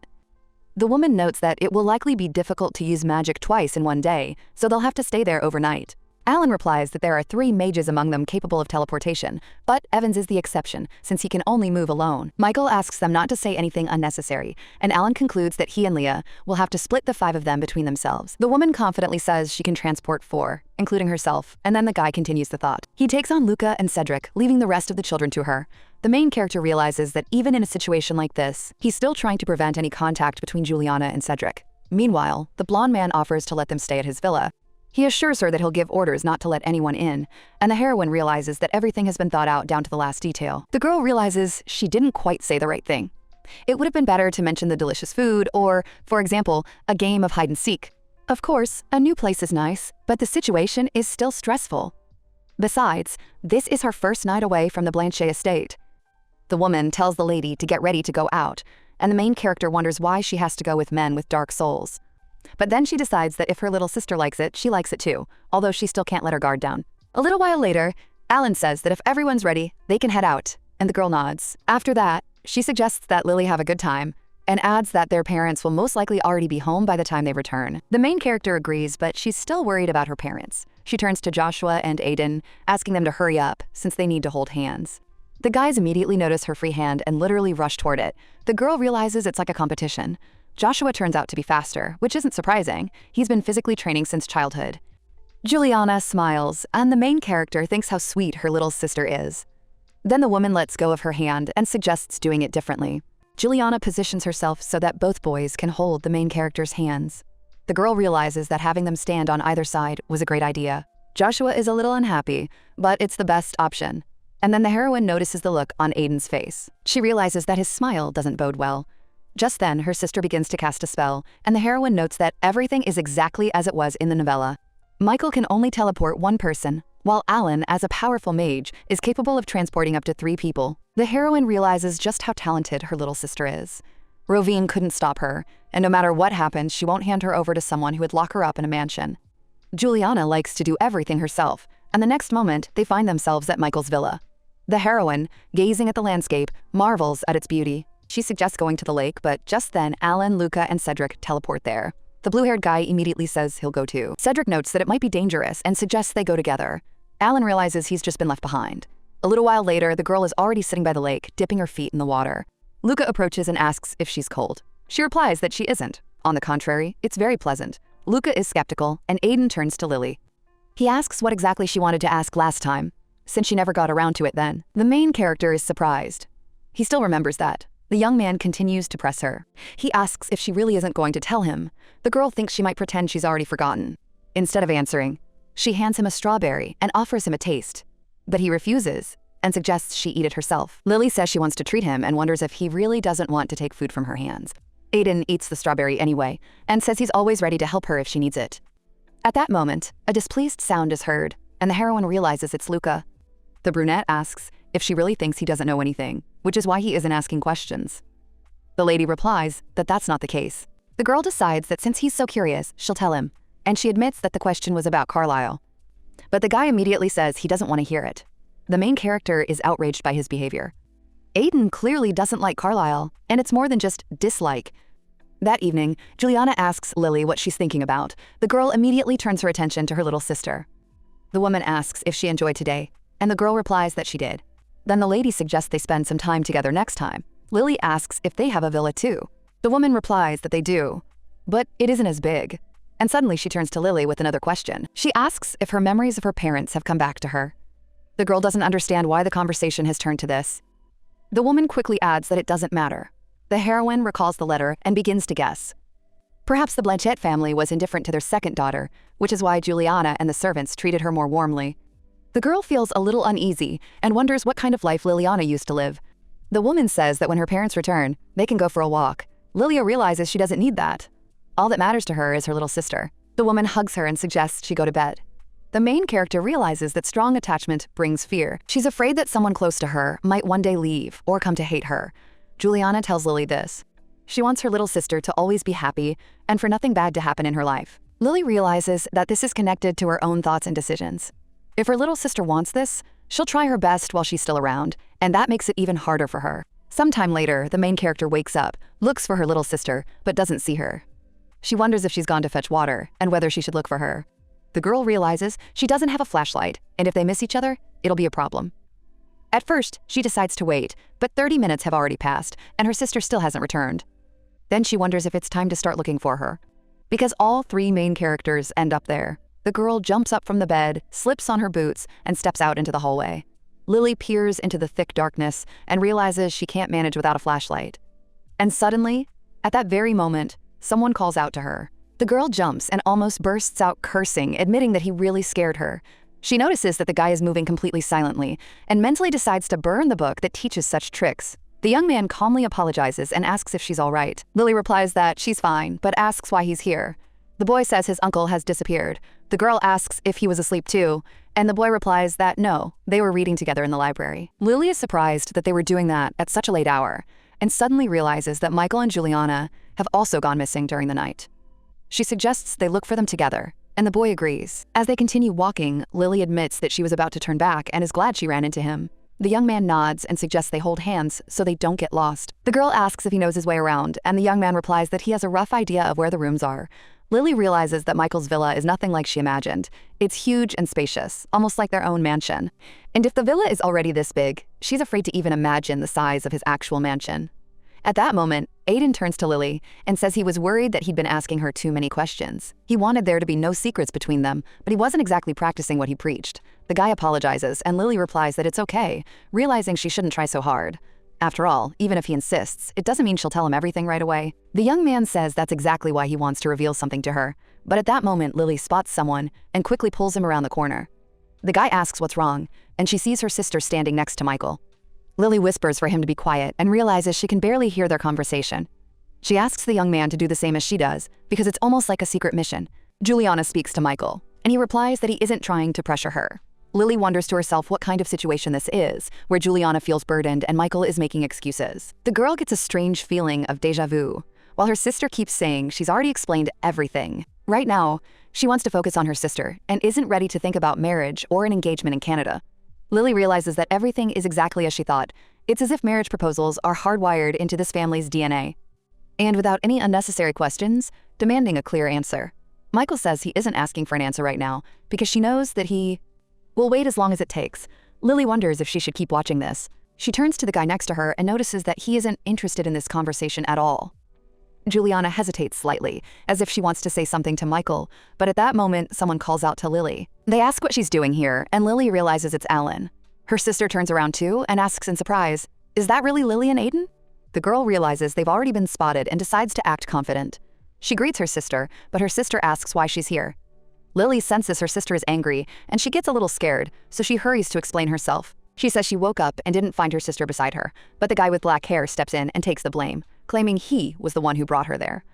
The woman notes that it will likely be difficult to use magic twice in one day, so they'll have to stay there overnight. Alan replies that there are 3 mages among them capable of teleportation, but Evans is the exception, since he can only move alone. Michael asks them not to say anything unnecessary, and Alan concludes that he and Leah will have to split the 5 of them between themselves. The woman confidently says she can transport 4, including herself, and then the guy continues the thought. He takes on Luca and Cedric, leaving the rest of the children to her. The main character realizes that even in a situation like this, he's still trying to prevent any contact between Juliana and Cedric. Meanwhile, the blonde man offers to let them stay at his villa. He assures her that he'll give orders not to let anyone in, and the heroine realizes that everything has been thought out down to the last detail. The girl realizes she didn't quite say the right thing. It would have been better to mention the delicious food or, for example, a game of hide and seek. Of course, a new place is nice, but the situation is still stressful. Besides, this is her first night away from the Blanchet estate. The woman tells the lady to get ready to go out, and the main character wonders why she has to go with men with dark souls. But then she decides that if her little sister likes it, she likes it too, although she still can't let her guard down. A little while later, Alan says that if everyone's ready, they can head out, and the girl nods. After that, she suggests that Lily have a good time, and adds that their parents will most likely already be home by the time they return. The main character agrees, but she's still worried about her parents. She turns to Joshua and Aiden, asking them to hurry up, since they need to hold hands. The guys immediately notice her free hand and literally rush toward it. The girl realizes it's like a competition. Joshua turns out to be faster, which isn't surprising. He's been physically training since childhood. Juliana smiles, and the main character thinks how sweet her little sister is. Then the woman lets go of her hand and suggests doing it differently. Juliana positions herself so that both boys can hold the main character's hands. The girl realizes that having them stand on either side was a great idea. Joshua is a little unhappy, but it's the best option. And then the heroine notices the look on Aiden's face. She realizes that his smile doesn't bode well. Just then, her sister begins to cast a spell, and the heroine notes that everything is exactly as it was in the novella. Michael can only teleport 1 person, while Alan, as a powerful mage, is capable of transporting up to 3 people. The heroine realizes just how talented her little sister is. Rovine couldn't stop her, and no matter what happens, she won't hand her over to someone who would lock her up in a mansion. Juliana likes to do everything herself, and the next moment, they find themselves at Michael's villa. The heroine, gazing at the landscape, marvels at its beauty. She suggests going to the lake, but just then Alan, Luca, and Cedric teleport there. The blue-haired guy immediately says he'll go too. Cedric notes that it might be dangerous and suggests they go together. Alan realizes he's just been left behind. A little while later, the girl is already sitting by the lake, dipping her feet in the water. Luca approaches and asks if she's cold. She replies that she isn't. On the contrary, it's very pleasant. Luca is skeptical, and Aiden turns to Lily. He asks what exactly she wanted to ask last time, since she never got around to it then. The main character is surprised. He still remembers that. The young man continues to press her. He asks if she really isn't going to tell him. The girl thinks she might pretend she's already forgotten. Instead of answering, she hands him a strawberry and offers him a taste. But he refuses and suggests she eat it herself. Lily says she wants to treat him and wonders if he really doesn't want to take food from her hands. Aiden eats the strawberry anyway and says he's always ready to help her if she needs it. At that moment, a displeased sound is heard, and the heroine realizes it's Luca. The brunette asks if she really thinks he doesn't know anything, which is why he isn't asking questions. The lady replies that that's not the case. The girl decides that since he's so curious, she'll tell him, and she admits that the question was about Carlisle. But the guy immediately says he doesn't want to hear it. The main character is outraged by his behavior. Aiden clearly doesn't like Carlisle, and it's more than just dislike. That evening, Juliana asks Lily what she's thinking about. The girl immediately turns her attention to her little sister. The woman asks if she enjoyed today, and the girl replies that she did. Then the lady suggests they spend some time together next time. Lily asks if they have a villa too. The woman replies that they do, but it isn't as big. And suddenly she turns to Lily with another question. She asks if her memories of her parents have come back to her. The girl doesn't understand why the conversation has turned to this. The woman quickly adds that it doesn't matter. The heroine recalls the letter and begins to guess. Perhaps the Blanchette family was indifferent to their second daughter, which is why Juliana and the servants treated her more warmly. The girl feels a little uneasy and wonders what kind of life Liliana used to live. The woman says that when her parents return, they can go for a walk. Lilia realizes she doesn't need that. All that matters to her is her little sister. The woman hugs her and suggests she go to bed. The main character realizes that strong attachment brings fear. She's afraid that someone close to her might one day leave or come to hate her. Juliana tells Lily this. She wants her little sister to always be happy and for nothing bad to happen in her life. Lily realizes that this is connected to her own thoughts and decisions. If her little sister wants this, she'll try her best while she's still around, and that makes it even harder for her. Sometime later, the main character wakes up, looks for her little sister, but doesn't see her. She wonders if she's gone to fetch water and whether she should look for her. The girl realizes she doesn't have a flashlight, and if they miss each other, it'll be a problem. At first, she decides to wait, but 30 minutes have already passed, and her sister still hasn't returned. Then she wonders if it's time to start looking for her. Because all three main characters end up there. The girl jumps up from the bed, slips on her boots, and steps out into the hallway. Lily peers into the thick darkness and realizes she can't manage without a flashlight. And suddenly, at that very moment, someone calls out to her. The girl jumps and almost bursts out cursing, admitting that he really scared her. She notices that the guy is moving completely silently and mentally decides to burn the book that teaches such tricks. The young man calmly apologizes and asks if she's all right. Lily replies that she's fine, but asks why he's here. The boy says his uncle has disappeared. The girl asks if he was asleep too, and the boy replies that no, they were reading together in the library. Lily is surprised that they were doing that at such a late hour, and suddenly realizes that Michael and Juliana have also gone missing during the night. She suggests they look for them together, and the boy agrees. As they continue walking, Lily admits that she was about to turn back and is glad she ran into him. The young man nods and suggests they hold hands so they don't get lost. The girl asks if he knows his way around, and the young man replies that he has a rough idea of where the rooms are. Lily realizes that Michael's villa is nothing like she imagined. It's huge and spacious, almost like their own mansion. And if the villa is already this big, she's afraid to even imagine the size of his actual mansion. At that moment, Aiden turns to Lily and says he was worried that he'd been asking her too many questions. He wanted there to be no secrets between them, but he wasn't exactly practicing what he preached. The guy apologizes, and Lily replies that it's okay, realizing she shouldn't try so hard. After all, even if he insists, it doesn't mean she'll tell him everything right away. The young man says that's exactly why he wants to reveal something to her. But at that moment, Lily spots someone and quickly pulls him around the corner. The guy asks what's wrong, and she sees her sister standing next to Michael. Lily whispers for him to be quiet and realizes she can barely hear their conversation. She asks the young man to do the same as she does, because it's almost like a secret mission. Juliana speaks to Michael, and he replies that he isn't trying to pressure her. Lily wonders to herself what kind of situation this is, where Juliana feels burdened and Michael is making excuses. The girl gets a strange feeling of déjà vu, while her sister keeps saying she's already explained everything. Right now, she wants to focus on her sister and isn't ready to think about marriage or an engagement in Canada. Lily realizes that everything is exactly as she thought. It's as if marriage proposals are hardwired into this family's DNA. And without any unnecessary questions, demanding a clear answer. Michael says he isn't asking for an answer right now because she knows that he will wait as long as it takes. Lily wonders if she should keep watching this. She turns to the guy next to her and notices that he isn't interested in this conversation at all. Juliana hesitates slightly, as if she wants to say something to Michael, but at that moment, someone calls out to Lily. They ask what she's doing here, and Lily realizes it's Alan. Her sister turns around too and asks in surprise, "Is that really Lily and Aiden?" The girl realizes they've already been spotted and decides to act confident. She greets her sister, but her sister asks why she's here. Lily senses her sister is angry, and she gets a little scared, so she hurries to explain herself. She says she woke up and didn't find her sister beside her, but the guy with black hair steps in and takes the blame, claiming he was the one who brought her there.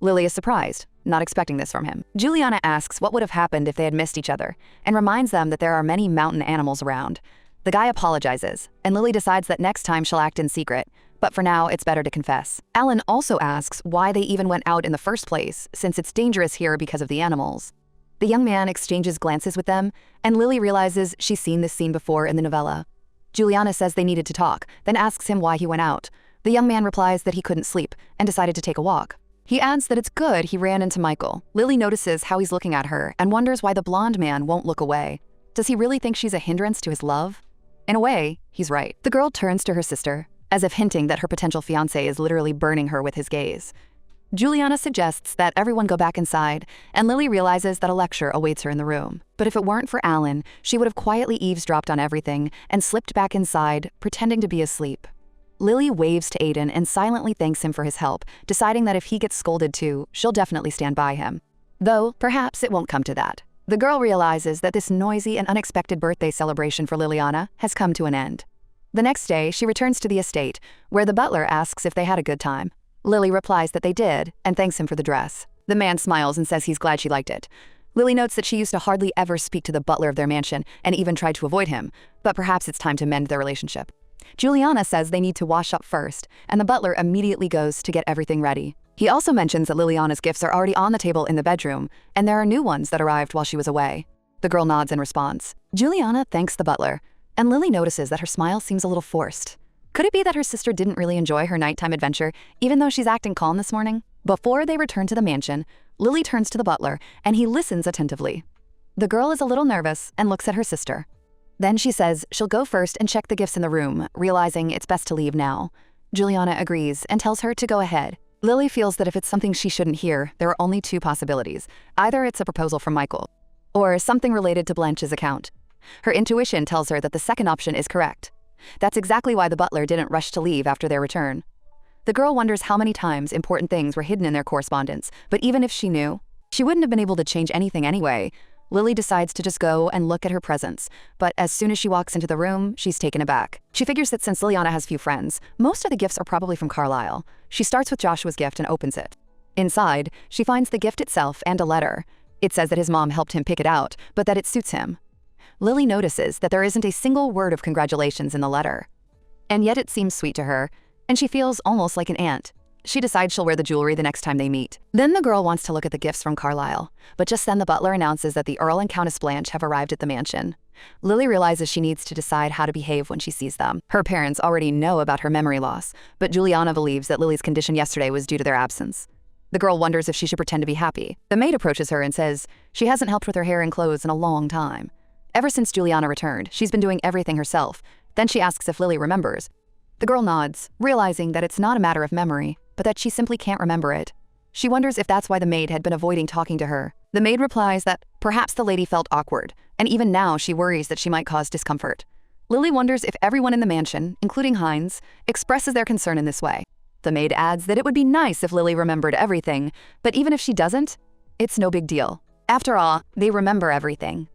Lily is surprised, not expecting this from him. Juliana asks what would have happened if they had missed each other, and reminds them that there are many mountain animals around. The guy apologizes, and Lily decides that next time she'll act in secret, but for now it's better to confess. Alan also asks why they even went out in the first place, since it's dangerous here because of the animals. The young man exchanges glances with them, and Lily realizes she's seen this scene before in the novella. Juliana says they needed to talk, then asks him why he went out. The young man replies that he couldn't sleep and decided to take a walk. He adds that it's good he ran into Michael. Lily notices how he's looking at her and wonders why the blonde man won't look away. Does he really think she's a hindrance to his love? In a way, he's right. The girl turns to her sister, as if hinting that her potential fiancé is literally burning her with his gaze. Juliana suggests that everyone go back inside, and Lily realizes that a lecture awaits her in the room. But if it weren't for Alan, she would have quietly eavesdropped on everything and slipped back inside, pretending to be asleep. Lily waves to Aiden and silently thanks him for his help, deciding that if he gets scolded too, she'll definitely stand by him. Though, perhaps it won't come to that. The girl realizes that this noisy and unexpected birthday celebration for Liliana has come to an end. The next day, she returns to the estate, where the butler asks if they had a good time. Lily replies that they did, and thanks him for the dress. The man smiles and says he's glad she liked it. Lily notes that she used to hardly ever speak to the butler of their mansion, and even tried to avoid him, but perhaps it's time to mend their relationship. Juliana says they need to wash up first, and the butler immediately goes to get everything ready. He also mentions that Liliana's gifts are already on the table in the bedroom, and there are new ones that arrived while she was away. The girl nods in response. Juliana thanks the butler, and Lily notices that her smile seems a little forced. Could it be that her sister didn't really enjoy her nighttime adventure, even though she's acting calm this morning? Before they return to the mansion, Lily turns to the butler, and he listens attentively. The girl is a little nervous and looks at her sister. Then she says she'll go first and check the gifts in the room, realizing it's best to leave now. Juliana agrees and tells her to go ahead. Lily feels that if it's something she shouldn't hear, there are only two possibilities. Either it's a proposal from Michael, or something related to Blanche's account. Her intuition tells her that the second option is correct. That's exactly why the butler didn't rush to leave after their return. The girl wonders how many times important things were hidden in their correspondence, but even if she knew, she wouldn't have been able to change anything anyway. Lily decides to just go and look at her presents, but as soon as she walks into the room, she's taken aback. She figures that since Liliana has few friends, most of the gifts are probably from Carlisle. She starts with Joshua's gift and opens it. Inside, she finds the gift itself and a letter. It says that his mom helped him pick it out, but that it suits him. Lily notices that there isn't a single word of congratulations in the letter. And yet it seems sweet to her, and she feels almost like an aunt. She decides she'll wear the jewelry the next time they meet. Then the girl wants to look at the gifts from Carlisle, but just then the butler announces that the Earl and Countess Blanche have arrived at the mansion. Lily realizes she needs to decide how to behave when she sees them. Her parents already know about her memory loss, but Juliana believes that Lily's condition yesterday was due to their absence. The girl wonders if she should pretend to be happy. The maid approaches her and says she hasn't helped with her hair and clothes in a long time. Ever since Juliana returned, she's been doing everything herself. Then she asks if Lily remembers. The girl nods, realizing that it's not a matter of memory, but that she simply can't remember it. She wonders if that's why the maid had been avoiding talking to her. The maid replies that perhaps the lady felt awkward, and even now she worries that she might cause discomfort. Lily wonders if everyone in the mansion, including Hines, expresses their concern in this way. The maid adds that it would be nice if Lily remembered everything, but even if she doesn't, it's no big deal. After all, they remember everything.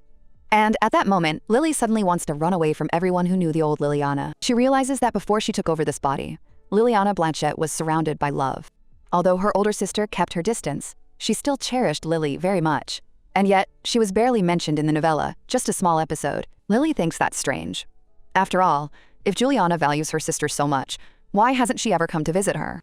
And at that moment, Lily suddenly wants to run away from everyone who knew the old Liliana. She realizes that before she took over this body, Liliana Blanchette was surrounded by love. Although her older sister kept her distance, she still cherished Lily very much. And yet, she was barely mentioned in the novella, just a small episode. Lily thinks that's strange. After all, if Juliana values her sister so much, why hasn't she ever come to visit her?